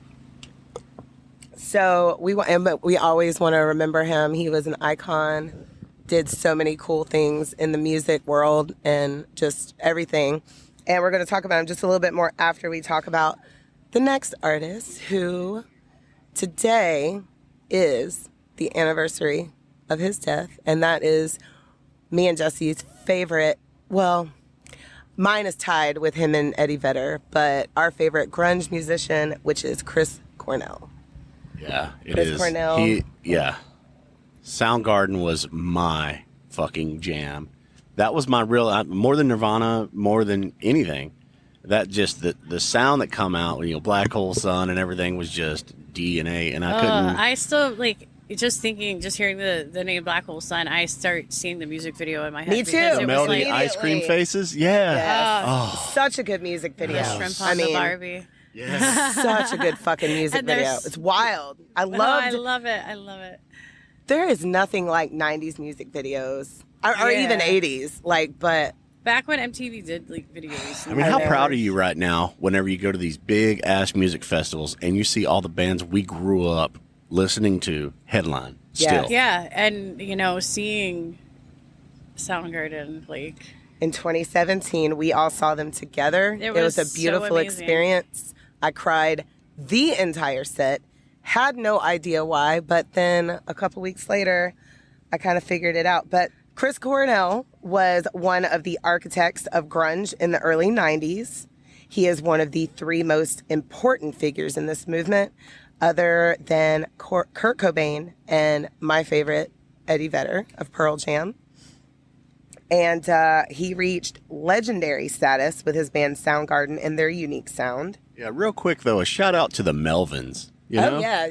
So but we always want to remember him. He was an icon did so many cool things in the music world and just everything. And we're going to talk about him just a little bit more after we talk about the next artist, who today is the anniversary of his death. And that is me and Jesse's favorite. Well, mine is tied with him and Eddie Vedder, but our favorite grunge musician, which is Chris Cornell. Yeah, it Chris is. Cornell. Soundgarden was my fucking jam. That was my real, more than Nirvana, more than anything. That just, the sound that come out, Black Hole Sun and everything was just DNA, and I couldn't. I still, just hearing the name Black Hole Sun, I start seeing the music video in my head. Me too. because The it was Melody like, Ice Cream Faces? Yeah. Yes. Oh, Such a good music video. Shrimp on the Barbie. yes. Such a good fucking music And video. there's- It's wild. I I loved. love it. I love it. There is nothing like 90s music videos, or Yeah. even 80s. But Back when MTV did videos. I mean, how know. proud are you right now whenever you go to these big ass music festivals and you see all the bands we grew up listening to headline still? Yes. Yeah, and seeing Soundgarden in 2017, we all saw them together. It was a was so beautiful amazing. experience. I cried the entire set. Had no idea why, but then a couple weeks later, I kind of figured it out. But Chris Cornell was one of the architects of grunge in the early 90s. He is one of the three most important figures in this movement, other than Kurt Cobain and my favorite, Eddie Vedder of Pearl Jam. And he reached legendary status with his band Soundgarden and their unique sound. Yeah, real quick though, a shout out to the Melvins. Oh, yeah.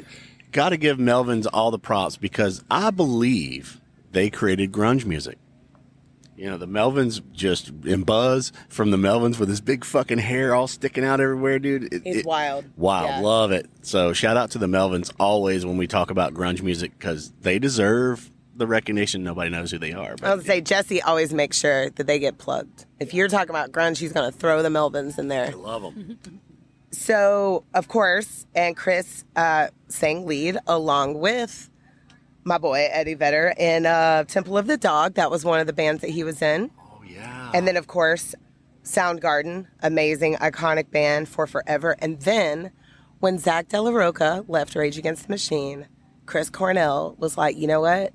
Got to give Melvins all the props because I believe they created grunge music. The Melvins and Buzz from the Melvins with his big fucking hair all sticking out everywhere, dude. He's wild. Wild. Yeah. Love it. So shout out to the Melvins always when we talk about grunge music because they deserve the recognition. Nobody knows who they are. But I would say Jesse always makes sure that they get plugged. If you're talking about grunge, he's going to throw the Melvins in there. I love them. So, of course, and Chris sang lead along with my boy Eddie Vedder in Temple of the Dog. That was one of the bands that he was in. Oh, yeah. And then, of course, Soundgarden, amazing, iconic band for forever. And then when Zach De La Rocha left Rage Against the Machine, Chris Cornell was like, you know what?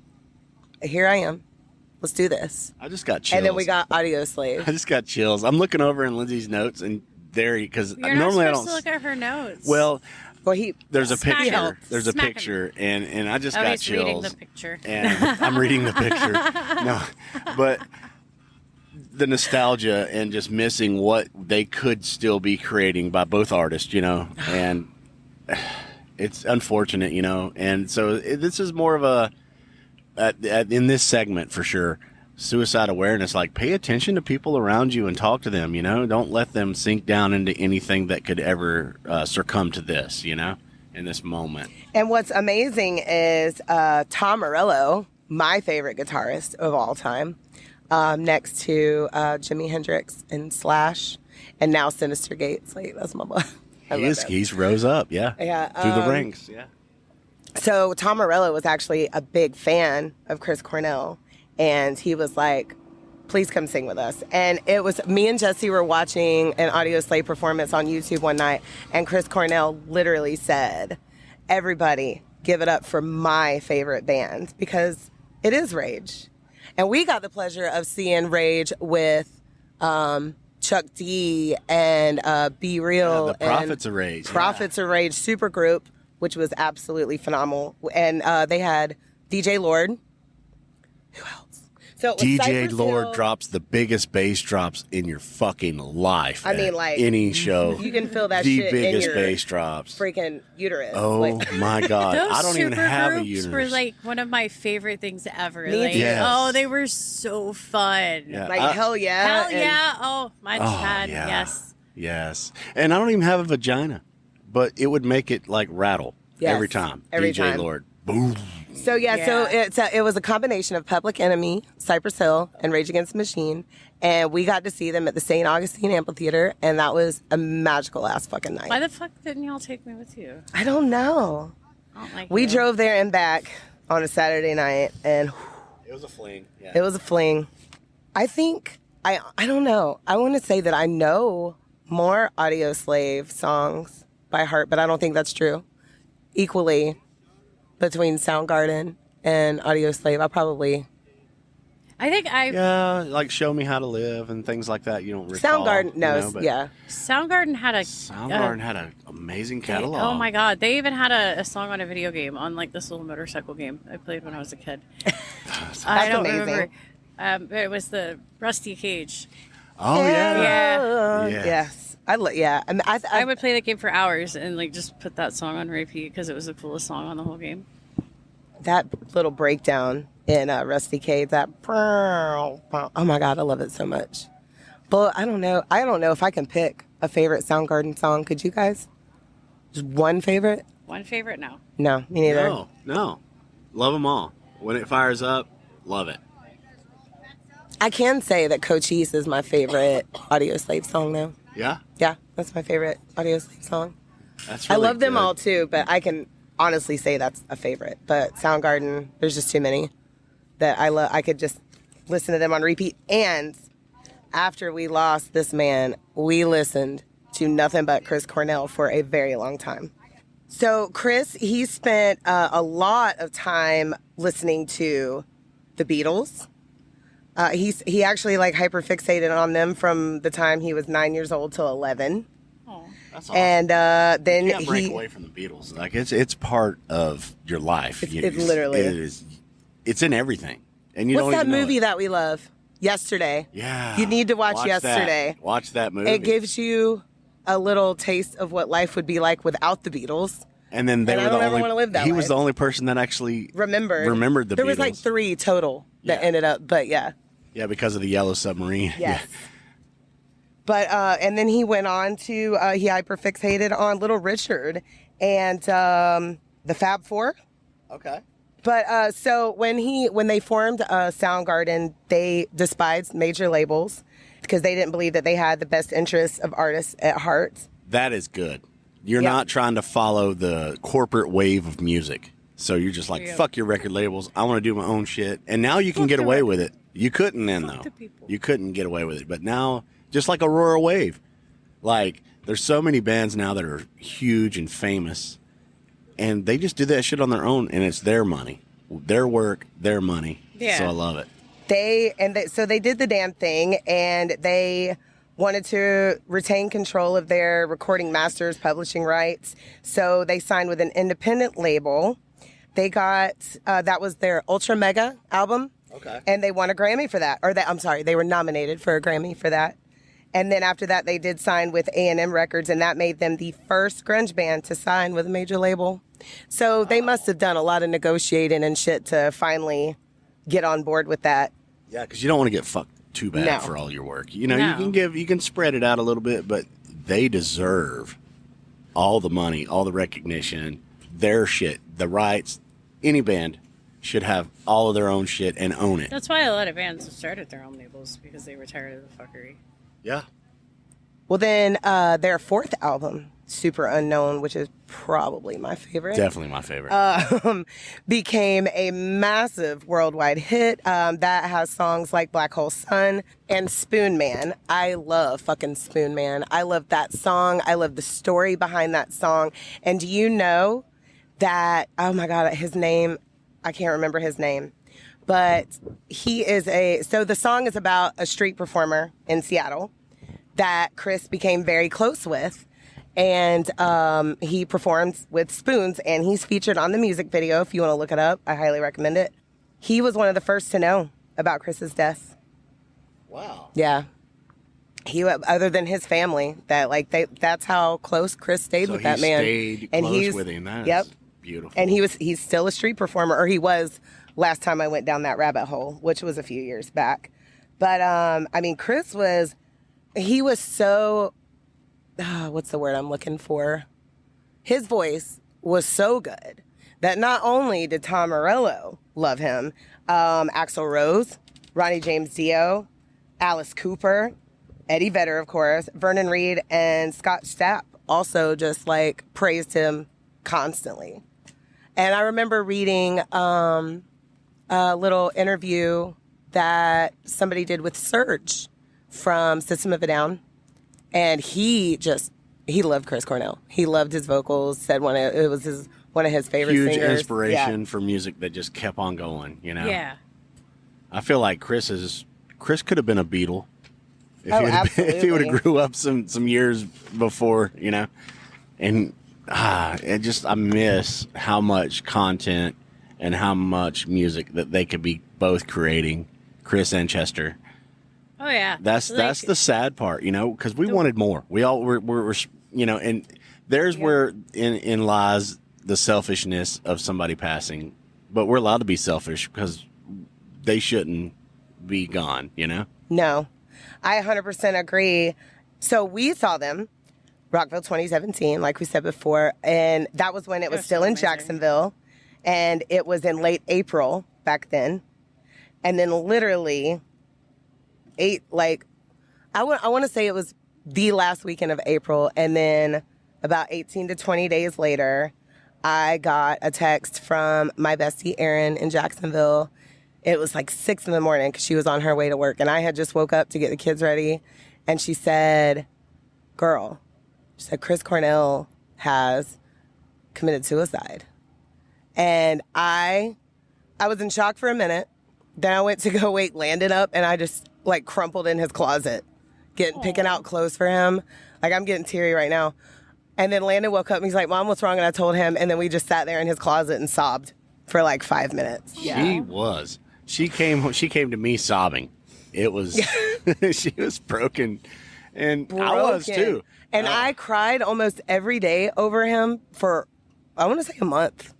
Here I am. Let's do this. I just got chills. And then we got Audio Slave. I just got chills. I'm looking over in Lindsay's notes and there, because You're normally I not don't. supposed to look at her notes. Well, Well, there's a Smack picture. him. There's a Smack him. picture, and I just got he's chills. reading the picture. And I'm reading the picture. No, but the nostalgia and just missing what they could still be creating by both artists, and it's unfortunate, and so this is more of a in this segment for sure. Suicide awareness, pay attention to people around you and talk to them, don't let them sink down into anything that could ever succumb to this, in this moment. And what's amazing is Tom Morello, my favorite guitarist of all time, next to Jimi Hendrix and Slash, and now Sinister Gates. That's my boy. He's rose up, yeah. Through the ranks, yeah. So Tom Morello was actually a big fan of Chris Cornell, and he was like, please come sing with us. And it was, me and Jesse were watching an Audio Slave performance on YouTube one night, and Chris Cornell literally said, everybody give it up for my favorite band, because it is Rage. And we got the pleasure of seeing Rage with Chuck D and Be Real. The Prophets of Rage. Prophets of Rage supergroup, which was absolutely phenomenal. And they had DJ Lord. Who else? So it was DJ Cypress Lord Hill. drops the biggest bass drops in your fucking life. I mean, at any show. You can feel that the shit biggest in your bass drops. freaking uterus. Oh my God. Those I don't even have a supergroups uterus. were one of my favorite things ever. Me too. Yes. Oh, they were so fun. Yeah, hell yeah. Hell And yeah. Oh, my God. yeah. Yes. Yes. And I don't even have a vagina, but it would make it rattle Yes, every time. every DJ time. Lord. Boom. So it was a combination of Public Enemy, Cypress Hill, and Rage Against the Machine, and we got to see them at the St. Augustine Amphitheater, and that was a magical ass fucking night. Why the fuck didn't y'all take me with you? I don't know. I don't like We you. drove there and back on a Saturday night, and It was a fling. Yeah. It was a fling. I think, I don't know. I want to say that I know more Audio Slave songs by heart, but I don't think that's true. Equally, between Soundgarden and Audio Slave, I think Yeah, like Show Me How to Live and things like that. You don't recall. Soundgarden, no, you know, but yeah. Soundgarden had an amazing catalog. Oh my god, they even had a song on a video game, on like this little motorcycle game I played when I was a kid. I don't amazing. remember. But it was the Rusty Cage. Oh yeah. Yeah. Yes. I mean, I would play that game for hours and like just put that song on repeat because it was the coolest song on the whole game. that little breakdown in Rusty Cage, that oh my god, I love it so much. But I don't know if I can pick a favorite Soundgarden song. Could you guys? Just one favorite? One favorite? No. No, me neither. No. Love them all. When it fires up, love it. I can say that Cochise is my favorite Audio Slave song, though. Yeah? Yeah, that's my favorite Audio Slave song. That's really I love them good. all, too, but I can honestly say that's a favorite. But Soundgarden, there's just too many that I love. I could just listen to them on repeat. And after we lost this man, we listened to nothing but Chris Cornell for a very long time. So Chris, he spent a lot of time listening to the Beatles. He actually like hyperfixated on them from the time he was 9 years old till 11. Oh. That's awesome. And then you can't break away from the Beatles. Like it's part of your life. It literally is. It's in everything. And you what's don't that even know movie it. that we love? Yesterday. Yeah. You need to watch Yesterday. That. Watch that movie. It gives you a little taste of what life would be like without the Beatles. And then they And were I don't the ever only. wanna live that he was life. the only person that actually Remembered the there Beatles. was like 3 total that Yeah. ended up, but yeah. Yeah, because of the Yellow Submarine. Yes. But and then he went on to he hyperfixated on Little Richard and the Fab Four. Okay. But so when they formed Soundgarden, they despised major labels because they didn't believe that they had the best interests of artists at heart. That is good. You're Yeah. not trying to follow the corporate wave of music. So you're just like, fuck your record labels. I want to do my own shit. And now you can get away with it. You couldn't then, though. the people. You couldn't get away with it. But now, just like Aurora Wave, like, there's so many bands now that are huge and famous. And they just do that shit on their own. And it's their money. Their work, their money. Yeah. So I love it. So they did the damn thing, and they wanted to retain control of their recording masters, publishing rights. So they signed with an independent label. They got, that was their Ultra Mega album. Okay. And they won a Grammy for that. They were nominated for a Grammy for that. And then after that, they did sign with A&M Records, and that made them the first grunge band to sign with a major label. So they must have done a lot of negotiating and shit to finally get on board with that. Yeah, because you don't want to get fucked too bad No. for all your work. You know, No. you can spread it out a little bit, but they deserve all the money, all the recognition, their shit, the rights. Any band should have all of their own shit and own it. That's why a lot of bands have started their own labels, because they were tired of the fuckery. Yeah. Well, then their fourth album, Super Unknown, which is probably my favorite, Definitely my favorite. became a massive worldwide hit. That has songs like Black Hole Sun and Spoon Man. I love fucking Spoon Man. I love that song. I love the story behind that song. And do you know that, oh my God, his name, I can't remember his name, but he is so the song is about a street performer in Seattle that Chris became very close with. And he performs with spoons, and he's featured on the music video. If you want to look it up, I highly recommend it. He was one of the first to know about Chris's death. Wow. Yeah. Other than his family, that's how close Chris stayed with that man. Stayed and close with him. That yep. is beautiful. And he's still a street performer, or he was last time I went down that rabbit hole, which was a few years back. But I mean, he was so, what's the word I'm looking for? His voice was so good that not only did Tom Morello love him, Axl Rose, Ronnie James Dio, Alice Cooper, Eddie Vedder, of course, Vernon Reid, and Scott Stapp also just like praised him constantly. And I remember reading a little interview that somebody did with Serge from System of a Down, and he loved Chris Cornell. He loved his vocals. Said it was one of his favorite Huge singers. inspiration for music that just kept on going. You know. Yeah. I feel like Chris could have been a Beatle if he would have grew up some years before, you know. And I miss how much content and how much music that they could be both creating, Chris and Chester. Oh yeah, That's the sad part, you know, because we wanted more. We all were you know, and there's where in lies the selfishness of somebody passing, but we're allowed to be selfish because they shouldn't be gone, you know? No, I 100% agree. So we saw them, Rockville 2017, like we said before, and that was when it was still in Jacksonville, and it was in late April back then. And then literally, I want to say it was the last weekend of April, and then about 18 to 20 days later, I got a text from my bestie, Erin, in Jacksonville. It was like 6 in the morning because she was on her way to work. And I had just woke up to get the kids ready. And she said, girl, she said, Chris Cornell has committed suicide. And I was in shock for a minute. Then I went to go landed up, and I just like crumpled in his closet, picking out clothes for him. Like, I'm getting teary right now. And then Landon woke up and he's like, Mom, what's wrong? And I told him. And then we just sat there in his closet and sobbed for like 5 minutes. Yeah. She came to me sobbing. It was, she was broken. And I was too. And I cried almost every day over him for, I want to say, a month.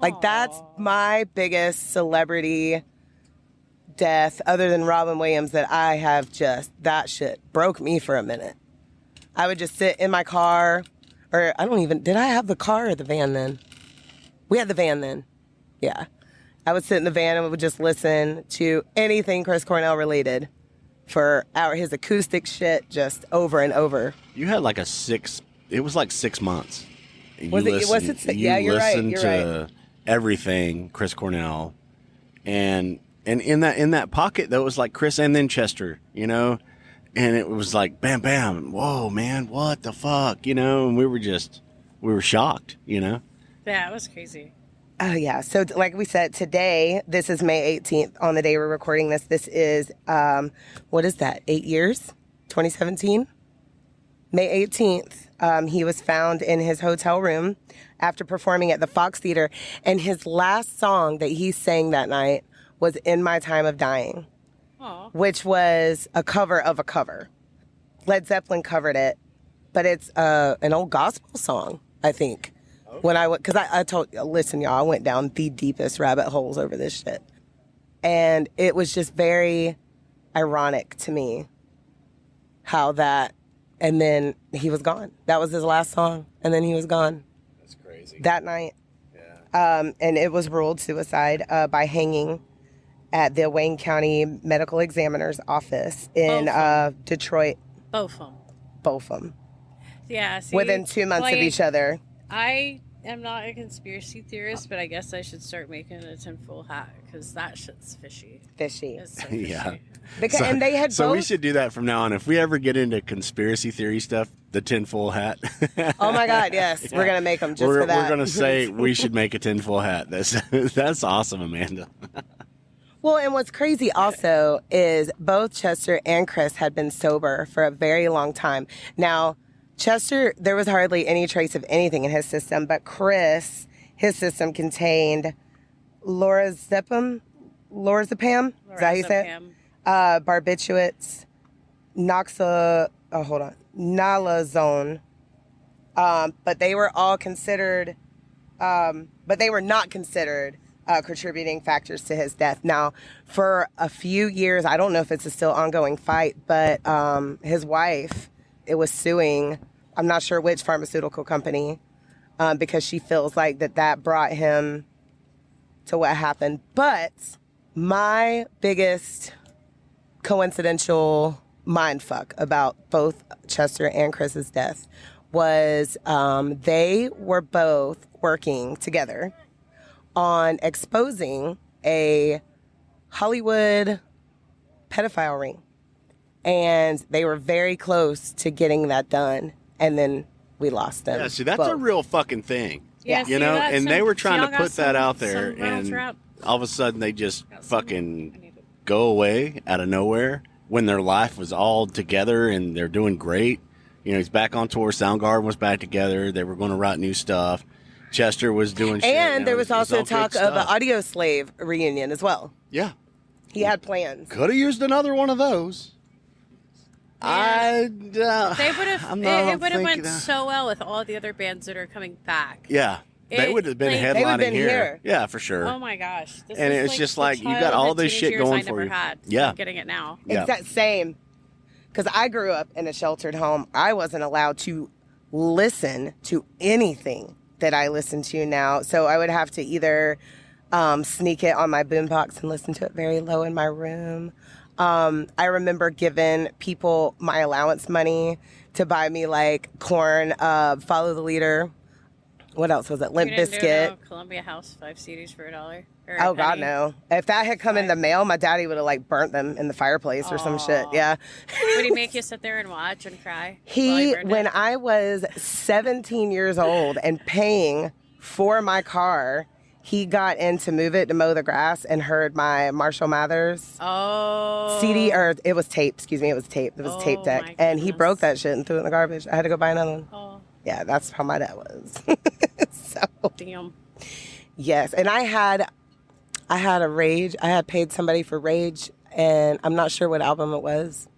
Like, that's my biggest celebrity death other than Robin Williams that I have that shit broke me for a minute. I would just sit in my car, or did I have the car or the van then? We had the van then. Yeah. I would sit in the van and we would just listen to anything Chris Cornell related for his acoustic shit just over and over. You had like it was like 6 months. Was it? Yeah, you're right. You listened to everything Chris Cornell, and in that pocket that was like Chris and then Chester, you know, and it was like bam, bam, whoa, man, what the fuck, you know, and we were shocked, you know. Yeah, it was crazy. Oh, yeah. So like we said, today, this is May 18th. On the day we're recording this, this is, what is that, 8 years? 2017? May 18th, he was found in his hotel room after performing at the Fox Theater. And his last song that he sang that night was In My Time of Dying, which was a cover of a cover. Led Zeppelin covered it, but it's an old gospel song, I think. When because I told, listen, y'all, I went down the deepest rabbit holes over this shit. And it was just very ironic to me how that, and then he was gone. That was his last song, and then he was gone. That's crazy. That night. Yeah. And it was ruled suicide by hanging at the Wayne County Medical Examiner's office in Detroit. Both of them. Yeah. See, within 2 months of each other. I am not a conspiracy theorist, but I guess I should start making a tinfoil hat because that shit's fishy. Fishy. It's so fishy. Yeah. Because, and they had we should do that from now on. If we ever get into conspiracy theory stuff, the tinfoil hat. Oh my God, yes. Yeah. We're going to make them for that. We're going to say we should make a tinfoil hat. That's awesome, Amanda. Well, and what's crazy also is both Chester and Chris had been sober for a very long time. Now, Chester, there was hardly any trace of anything in his system, but Chris, his system contained lorazepam? Is that how you say it? Barbiturates, nalazone. But they were all considered, but they were not considered contributing factors to his death. Now, for a few years, I don't know if it's a still ongoing fight, but his wife, it was suing, I'm not sure which pharmaceutical company, because she feels like that brought him to what happened. But my biggest coincidental mindfuck about both Chester and Chris's death was they were both working together on exposing a Hollywood pedophile ring. And they were very close to getting that done. And then we lost them. Yeah, see, that's a both. real fucking thing. Yeah, You see, know, that's and they some- were trying y'all to got put that some- out there, some rounds and wrapped. all of a sudden they just I fucking need to- go away out of nowhere when their life was all together and they're doing great. You know, he's back on tour. Soundgarden was back together. They were going to write new stuff. Chester was doing shit. And you there know, was it also all good talk of an stuff. Audio Slave reunion as well. Yeah. He had plans. Could have used another one of those. Yeah. They would have. I'm not It would have went thinking that. so well with all the other bands that are coming back. Yeah. They It- would have been like- headlining They would've been here. here. Yeah, for sure. Oh my gosh! This And is it's just the like, you got childhood all this teenage shit years going I for never you. Had. Yeah. I'm getting it now. Yeah. Exact same. Because I grew up in a sheltered home. I wasn't allowed to listen to anything that I listen to now. So I would have to either sneak it on my boombox and listen to it very low in my room. I remember giving people my allowance money to buy me like corn, Follow the Leader. What else was it? Limp You didn't do Bizkit. no Columbia House 5 CDs for $1. Or Oh a God, penny? no! If that had come in the mail, my daddy would have like burnt them in the fireplace or some shit. Aw. Yeah. Would he make you sit there and watch and cry? while He, burned when it? I was 17 years old and paying for my car, he got in to move it to mow the grass and heard my Marshall Mathers Oh. CD, or it was tape. Excuse me, it was tape. It was a tape Oh, deck, my and he goodness. broke that shit and threw it in the garbage. I had to go buy another one. Oh, Yeah, that's how my dad was. So damn. yes, and I had a Rage. I had paid somebody for Rage, and I'm not sure what album it was.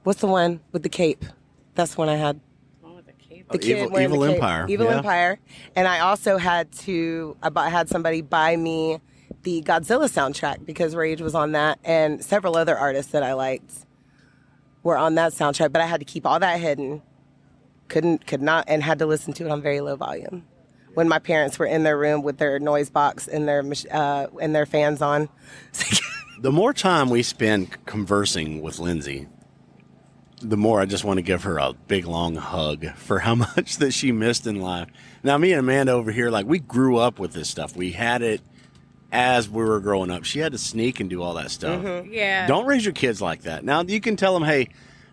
What's the one with the cape? That's the one I had. Oh, with the cape. The kid Evil- wearing the Evil cape. Empire, Evil yeah. Empire. And I also had had somebody buy me the Godzilla soundtrack because Rage was on that, and several other artists that I liked were on that soundtrack. But I had to keep all that hidden. Could not, and had to listen to it on very low volume when my parents were in their room with their noise box and their fans on. The more time we spend conversing with Lindsay, the more I just want to give her a big long hug for how much that she missed in life. Now, me and Amanda over here, like, we grew up with this stuff. We had it as we were growing up. She had to sneak and do all that stuff. Yeah. Don't raise your kids like that. Now, you can tell them, hey,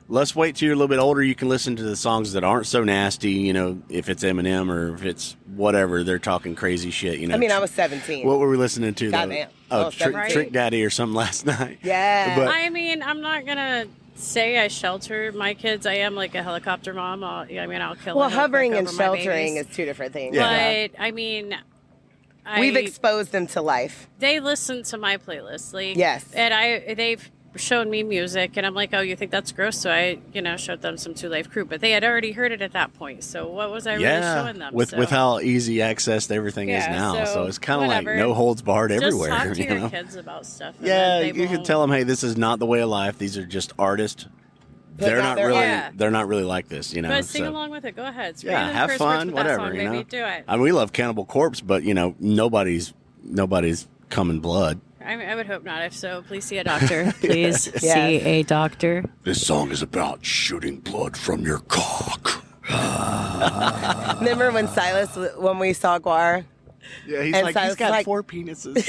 let's wait till you're a little bit older. You can listen to the songs that aren't so nasty, you know, if it's Eminem or if it's whatever. They're talking crazy shit, you know. I mean, I was 17. What were we listening to? though? Goddamn. Oh, Oh, 17. Trick Daddy or something last night. Yeah. But I mean, I'm not gonna say I shelter my kids. I am like a helicopter mom. I'll kill. Well, them real hovering quick and over my sheltering babies. is two different things. Yeah. But I mean, We've exposed them to life. they listen to my playlist, like Yes. and they've shown me music, and I'm like, oh, you think that's gross? So I, showed them some Two Life Crew, but they had already heard it at that point. So what was I really showing them? with So how easy access everything is Yeah, now, so so it's kind of like whatever. no holds barred just everywhere. talk to you your know? kids about stuff. and Yeah, then they you can won't- tell them, hey, this is not the way of life. These are just artists. Put They're out not their really. art. They're not really like this, you know. But sing so- along with it. Go ahead. Scream Yeah, the have curse fun, words with whatever. That song, you know, baby. Do it. I mean, we love Cannibal Corpse, but nobody's coming blood. I would hope not. If so, please see a doctor. Please Yes. see a doctor. This song is about shooting blood from your cock. Remember when we saw Guar? Yeah, he's And like, so he's it's got like- 4 penises.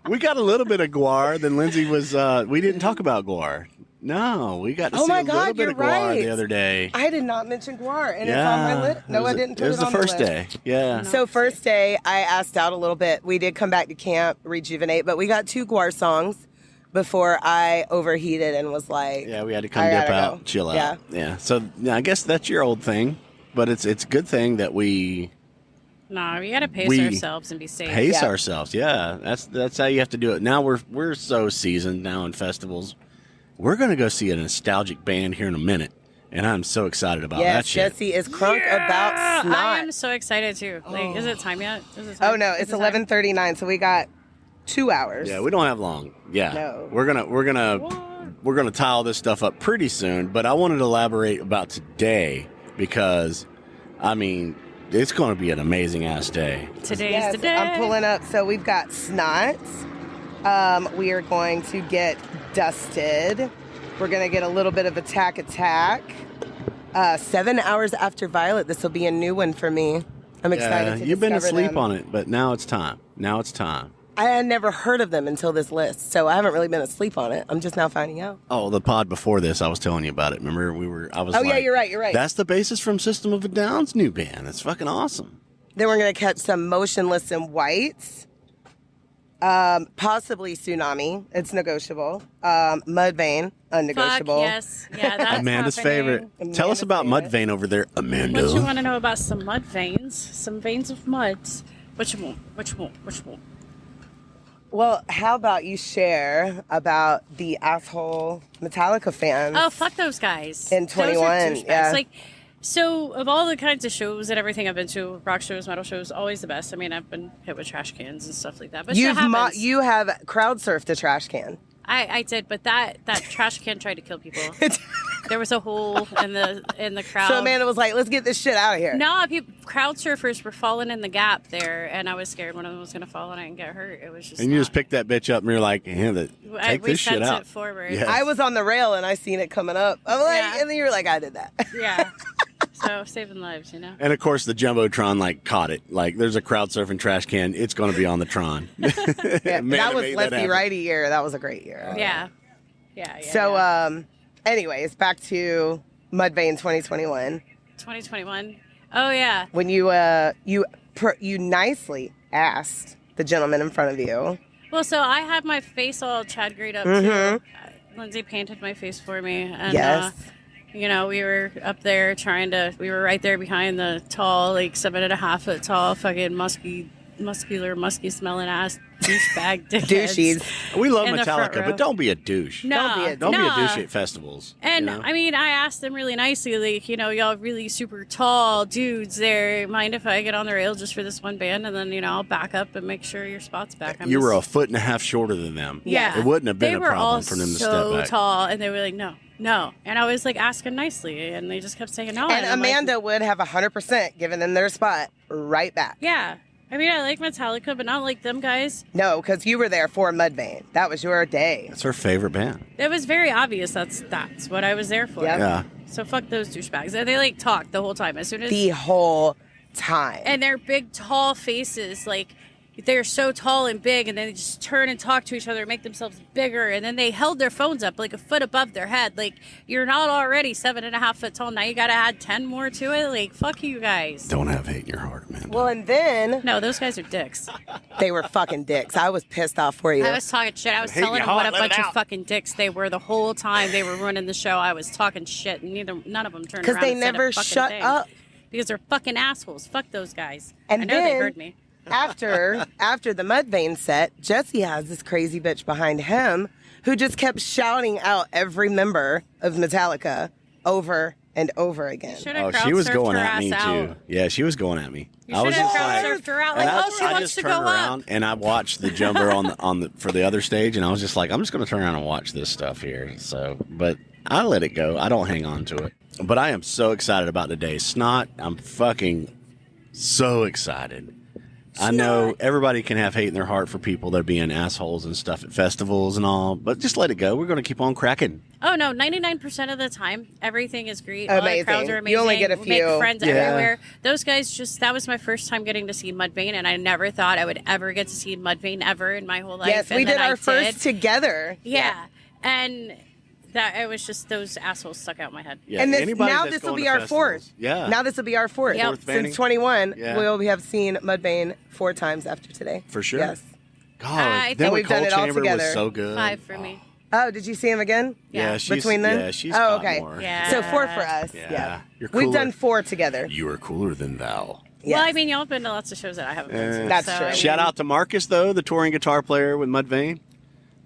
We got a little bit of Guar. Then Lindsay was, we didn't talk about Guar. No, we got to Oh see my a little God, bit you're of Guar right. the other day. I did not mention Guar, and it's on my list. No, I didn't put It was it the on first the day. list. Yeah. So first day, I asked out a little bit. We did come back to camp, rejuvenate, but we got 2 Guar songs before I overheated and was like, Yeah, we had to come I dip gotta out, go. chill out. Yeah. Yeah. So I guess that's your old thing, but it's a good thing that we No, we got to pace We ourselves and be safe. pace Yeah. ourselves. Yeah, that's how you have to do it. Now we're so seasoned now in festivals. We're gonna go see a nostalgic band here in a minute, and I'm so excited about that yes, shit. Jesse is crunk about snot. I am so excited too. Like, is it time yet? Is it time? Oh no, Is it's it time? 11:39, so we got 2 hours. Yeah, we don't have long. Yeah, No. we're gonna tie all this stuff up pretty soon. But I wanted to elaborate about today because, I mean, it's going to be an amazing ass day. Today's Yes, the day. I'm pulling up. So we've got snot. We are going to get dusted. We're going to get a little bit of attack. 7 hours after Violet. This will be a new one for me. I'm excited to You've been discover asleep them. on it, but now it's time. Now it's time. I had never heard of them until this list, so I haven't really been asleep on it. I'm just now finding out. Oh, the pod before this, I was telling you about it. Remember, I was. Oh like, yeah, you're right. You're right. That's the basis from System of a Down's new band. That's fucking awesome. Then we're gonna catch some Motionless in White, possibly Tsunami. It's negotiable. Mudvayne, unnegotiable. Fuck yes, yeah, that's Amanda's happening. favorite. Tell us about Mudvayne over there, Amanda. What you want to know about some mud veins? Some veins of muds. What you want? What you want? What you want? Well, how about you share about the asshole Metallica fans? Oh, fuck those guys. In 21, Those are douchebags. yeah. Like, so of all the kinds of shows and everything I've been to, rock shows, metal shows, always the best. I mean, I've been hit with trash cans and stuff like that. But shit happens. You have crowd surfed a trash can. I did, but that trash can tried to kill people. There was a hole in the crowd. So Amanda was like, let's get this shit out of here. No, crowd surfers were falling in the gap there, and I was scared one of them was going to fall and get hurt. It was just. And you just picked that bitch up and you're like, take this shit out. It forward. Yeah. I was on the rail and I seen it coming up. I'm like, Yeah. and then you were like, I did that. Yeah. So saving lives, you know. And of course, the Jumbotron caught it. Like, there's a crowd surfing trash can. It's going to be on the Tron. Yeah, Man, that it was made lefty happen. righty year. That was a great year. Yeah. Yeah. So, anyways, back to Mudvayne 2021. 2021. Oh yeah. When you nicely asked the gentleman in front of you. Well, so I had my face all Chad grayed up Mm-hmm. too. Lindsay painted my face for me, and Yes. you know, we were up there we were right there behind the tall, like 7.5 foot tall, fucking musky smelling ass douchebag dickheads. Douchies. We love In the front Metallica, row. but don't be a douche. No, Don't be a no. douche at festivals. And you know? I mean, I asked them really nicely, like, you know, y'all really super tall dudes there. Mind if I get on the rail just for this one band? And then, you know, I'll back up and make sure your spot's back. You were 1.5 feet shorter than them. Yeah. It wouldn't have been They a were all problem for them to step back. so tall, and they were like, no. And I was like asking nicely, and they just kept saying no. And I'm like, Amanda would have 100% given them their spot right back. yeah. I mean, I like Metallica, but not like them guys. No, because you were there for Mudvayne. That was your day. That's her favorite band. It was very obvious that's what I was there for. Yep. Yeah. So fuck those douchebags. They like talk the whole time. As soon as The whole time. and their big tall faces, like they're so tall and big, and then they just turn and talk to each other, make themselves bigger, and then they held their phones up like a foot above their head. Like, you're not already 7.5 foot tall. Now you gotta add 10 more to it. Like, fuck you guys. Don't have hate in your heart, man. Well, and then No, those guys are dicks. they were fucking dicks. I was pissed off for you. I was talking shit. I was Hate telling your them what a heart, let it bunch of out. fucking dicks they were the whole time they were running the show. I was talking shit, and none of them turned around. Because they and said a never fucking shut thing. up. Because they're fucking assholes. Fuck those guys. And I know they then- heard me. after the Mudvayne set, Jesse has this crazy bitch behind him who just kept shouting out every member of Metallica over and over again. Should Oh, have she was crowd surfed going her at me ass too. out. Yeah, she was going at me. You I should was have just crowd like, surfed her out. and Like, I- oh, she I wants just to turned go around up. and I watched the jumper on the for the other stage, and I was just like, I'm just going to turn around and watch this stuff here. So, but I let it go. I don't hang on to it. But I am so excited about today. Snot, I'm fucking so excited. I know everybody can have hate in their heart for people that are being assholes and stuff at festivals and all, but just let it go. We're going to keep on cracking. Oh no, 99% of the time, everything is great. All the Amazing. crowds are amazing. You only get a We few. Make friends Yeah. everywhere. Those guys that was my first time getting to see Mudvayne, and I never thought I would ever get to see Mudvayne ever in my whole life. Yes, and we then did I our first together. Yeah. And that it was just those assholes stuck out my head. Yeah, And anybody now that's this will going be to our festivals. fourth. Yeah. Now this will be our fourth. Yep. Fourth banning. Since 21, Yeah. we'll have seen Mudvayne 4 times after today. For sure. Yes. God, I think then we've done Coal it all Chamber together. was so good. 5 for me. Oh, did you see him again? Yeah, Yeah. she's, Between them? Yeah, she's Oh, got okay. more. Yeah. So 4 for us. Yeah. Yeah. You're We've cooler. done 4 together. You are cooler than thou. Yes. Well, I mean, y'all have been to lots of shows that I haven't been to. That's so, true. I mean, Shout out to Marcus, though, the touring guitar player with Mudvayne.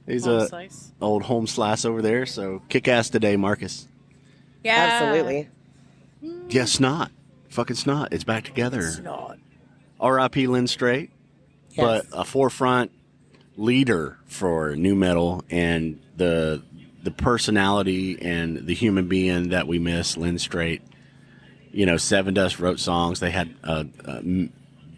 He's home a slice. old home slice over there, so kick ass today, Marcus. Yeah. Absolutely. Yeah, Snot. Fucking Snot. It's back together. Snot. R.I.P. Lynn Strait, Yes. but a forefront leader for new metal and the personality and the human being that we miss, Lynn Strait. You know, Seven Dust wrote songs. They had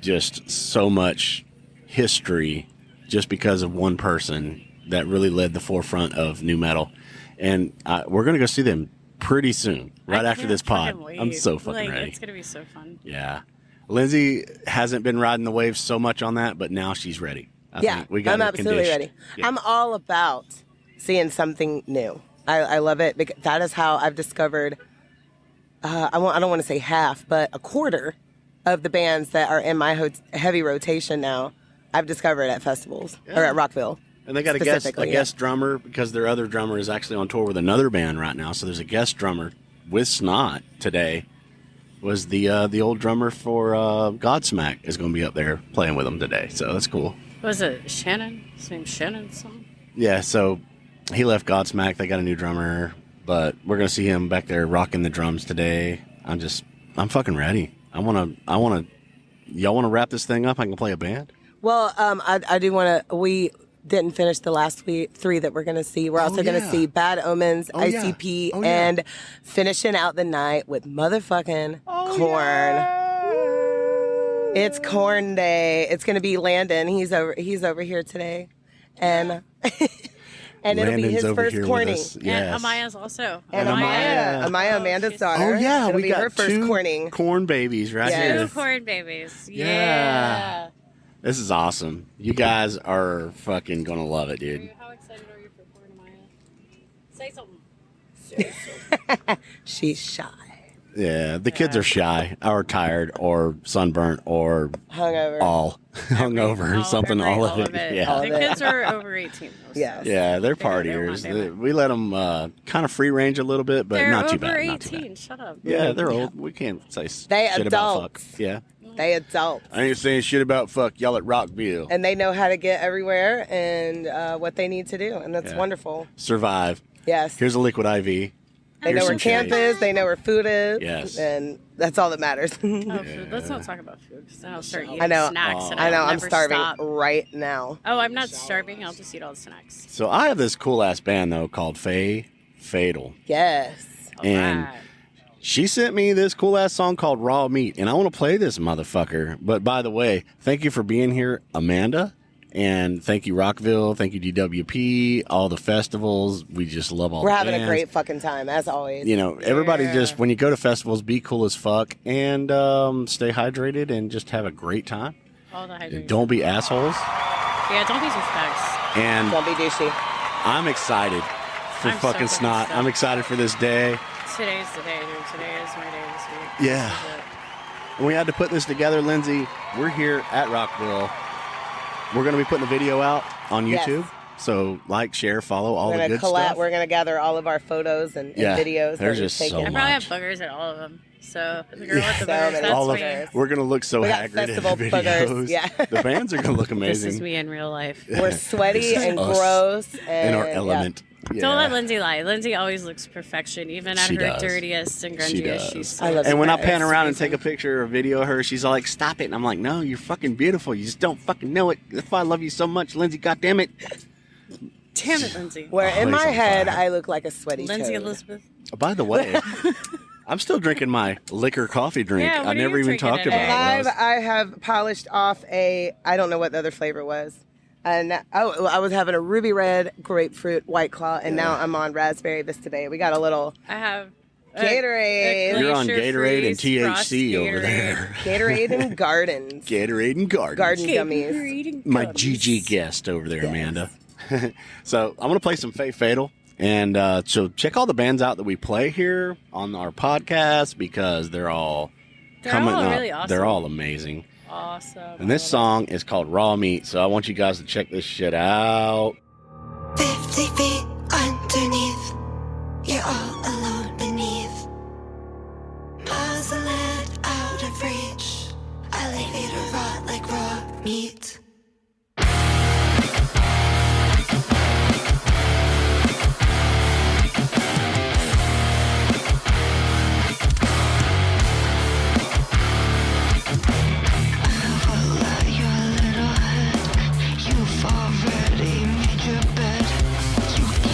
just so much history just because of one person that really led the forefront of new metal. And we're going to go see them pretty soon, right I after can't this pod. fucking wait. I'm so fucking like, ready. It's going to be so fun. Yeah. Lindsay hasn't been riding the waves so much on that, but now she's ready. I Yeah, think we got I'm her absolutely conditioned. ready. Yeah. I'm all about seeing something new. I love it because that is how I've discovered. I don't want to say half, but a quarter of the bands that are in my heavy rotation now, I've discovered at festivals or at Rockville. And they got a specifically, guest drummer because their other drummer is actually on tour with another band right now. So there's a guest drummer with Snot today. Was the old drummer for Godsmack is going to be up there playing with them today. So that's cool. Was it Shannon? His name's Shannon something? Yeah, so he left Godsmack. They got a new drummer, but we're going to see him back there rocking the drums today. I'm fucking ready. Y'all want to wrap this thing up? I can play a band? Well, I do want to. We didn't finish the last three that we're going to see. We're also going to see Bad Omens, ICP, and finishing out the night with motherfucking Corn. It's Corn Day. It's going to be Landon. He's over here today, and and it'll be Landon's his over first here with corning. us. Yes. And Amaya's also. And Amaya, Amanda's daughter. Oh yeah, it'll we be got her first two corning. corn babies right Yes. here. Two corn babies. Yeah. Yeah. This is awesome. You guys are fucking gonna love it, dude. How excited are you for corn, Amaya? Say something. She's shy, Yeah, the kids are shy, or tired, or sunburnt, or hungover. all hungover, something, all of it. Yeah, All The of it. kids are over 18. Though, Yes. so. yeah, they're They're partiers. Monday. We let them kind of free range a little bit, but They're not over too bad. 18. Not too bad. Shut up. Yeah, they're old. We can't say They shit about adults. fuck. Yeah, They adults. I ain't saying shit about fuck. Y'all at Rockville. And they know how to get everywhere and what they need to do, and that's Yeah. wonderful. Survive. Yes, Here's a liquid IV. they Here's know where some camp shade. is. They know where food is. Yes. And that's all that matters. Oh, food. Let's not talk about food because then I'll start eating I know. snacks. And I know. I'll I'm never starving Stop. right now. Oh, I'm not starving. I'll just eat all the snacks. So I have this cool ass band though called Fatal. Yes. And Alright. she sent me this cool ass song called Raw Meat, and I want to play this motherfucker. But by the way, thank you for being here, Amanda. And thank you, Rockville. Thank you, DWP. All the festivals. We just love all We're the having a bands. great fucking time, as always. You know, everybody Yeah. just, when you go to festivals, be cool as fuck and stay hydrated and just have a great time. All the hydration. Don't be assholes. Yeah, don't be douchebags. And Don't be douchey. I'm excited for I'm so fucking fucking Snot. stoked. I'm excited for this day. Today's the day, dude. Today is my day this week. Yeah. This is it. And we had to put this together, Lindsay. We're here at Rockville. We're going to be putting a video out on Yes. YouTube. So like, share, follow all the We're good gonna stuff. We're gonna gather all of our photos and Yeah, videos. that there's we've just taken. so I probably have much. boogers at all of them. So the girl with the So boogers, many that's all of me. boogers. We're going to look so We got haggard in the festival boogers, videos. yeah. The bands are going to look This amazing. is me in real life. We're sweaty This is and us gross and in our yeah. element. Yeah. Don't let Lindsay lie. Lindsay always looks perfection, even at She her does. dirtiest and She grungiest. does. She's I love And when I It's pan around and amazing. take a picture or video of her, she's all like, "Stop it!" And I'm like, "No, you're fucking beautiful. You just don't fucking know it. That's why I love you so much, Lindsay. God damn it!" damn it, Lindsay. Where in Always my on head fire. I look like a sweaty Lindsay toad. Elizabeth. By the way, I'm still drinking my liquor coffee drink. Yeah, what I are you never even drinking talked today? about And it. I have polished off I don't know what the other flavor was. And I was having a ruby red grapefruit White Claw, and now I'm on raspberry Vista Bay. We got a little I have Gatorade. You're on Gatorade and Glacier-Freeze THC Frost over Gatorade. there. Gatorade and Gardens. Gatorade and Garden. Garden gummies. Gatorade and My gummies. GG guest over there, Amanda. So I'm gonna play some Fatal, and so check all the bands out that we play here on our podcast because they're all They're coming all up. really awesome. They're all amazing. Awesome. And this song is called Raw Meat, so I want you guys to check this shit out. 50 feet underneath, you're all alone beneath. Miles of land out of reach, I leave you to rot like raw meat. You've already made your bed. You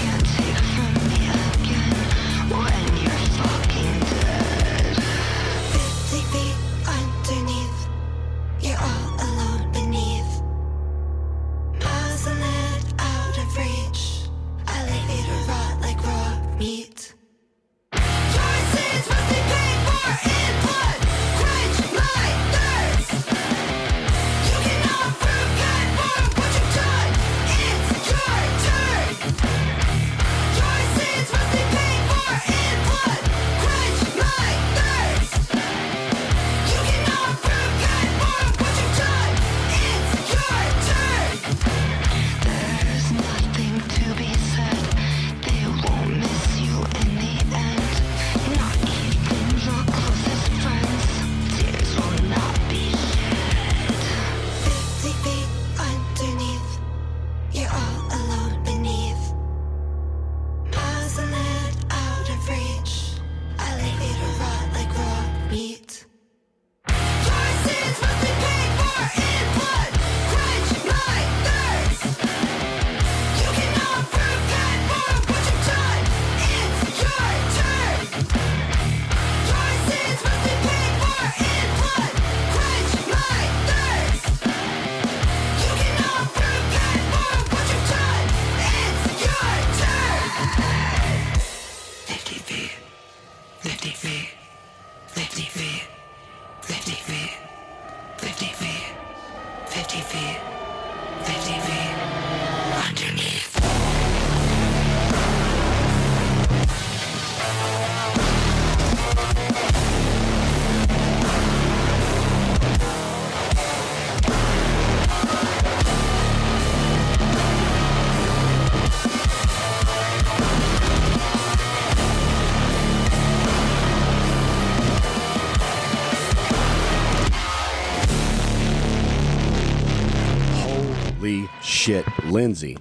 shit, Lindsay.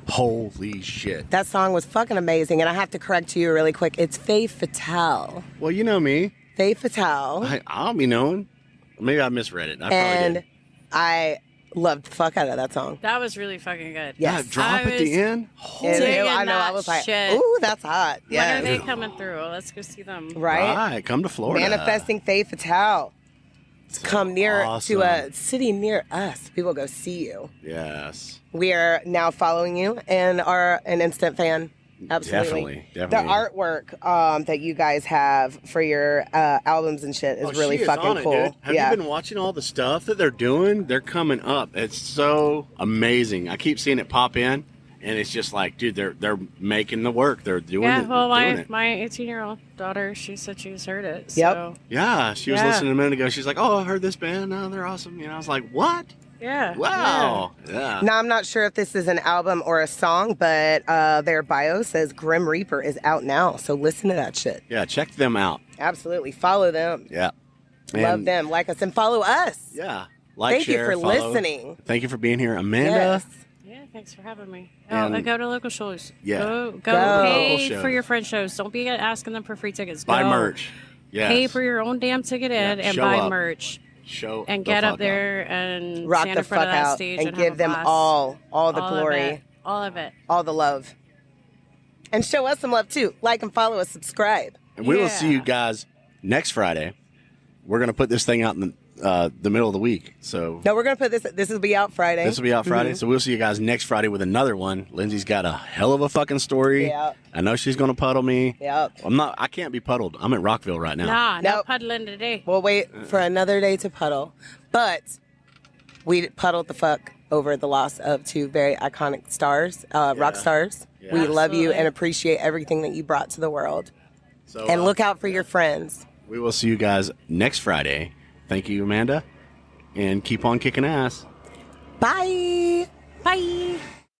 Holy shit. That song was fucking amazing, and I have to correct you really quick. It's Faye Fatale. Well, you know me. Faye Fatale. I'll be knowing. Maybe I misread it. I probably And did. I loved the fuck out of that song. That was really fucking good. Yes. That drop I at the was end. And digging I know. I that was like, shit. ooh, that's hot. When are Yeah. they coming through? Let's go see them. Right? Right. Come to Florida. Manifesting Faye Fatale. Come near awesome. to a city near us. We will go see you. Yes. We are now following you and are an instant fan. Absolutely. Definitely. The artwork that you guys have for your albums and shit is really she fucking on it, cool. dude. Have you been watching all the stuff that they're doing? They're coming up. It's so amazing. I keep seeing it pop in, and it's just like, dude, they're making the work. They're doing Yeah, it. well, they're doing it. my 18-year-old daughter, she said she's heard it. Yep. So, Yeah, she was Yeah. listening a minute ago. She's like, "Oh, I heard this band. Oh, they're awesome." You know, I was like, "What? yeah. Wow, yeah." Now, I'm not sure if this is an album or a song, but their bio says Grim Reaper is out now. So listen to that shit. Yeah, check them out. Absolutely. Follow them. Yeah, Love And, them. Like us and follow us. Yeah, like, Thank you share, for follow. listening. Thank you for being here, Amanda. Yes. Yeah, thanks for having me. And- Oh, go to local shows. Yeah. Go Go. pay Local shows. for your friend shows. Don't be asking them for free tickets. Buy Go. merch. Yes. Pay for your own damn ticket in Yeah, and show buy up. merch. Show And the get fuck up there and Rock stand the in front fuck of that out stage and and give have a them blast. all the All of glory, it. All of it. all the love. And show us some love too. Like and follow us, subscribe. And we will Yeah. see you guys next Friday. We're gonna put this thing out in the middle of the week, so No, we're going to put this will be out Friday. this will be out Friday. So we'll see you guys next Friday with another one. Lindsay's got a hell of a fucking story. Yep. I know she's gonna puddle me. Yep. I can't be puddled. I'm at Rockville right now. Nah, no Nope. puddling today. We'll wait for another day to puddle. But we puddled the fuck over the loss of two very iconic stars, rock stars. Yeah. We love you Absolutely. and appreciate everything that you brought to the world. So, And look out for your friends. We will see you guys next Friday. Thank you, Amanda, and keep on kicking ass. Bye. Bye.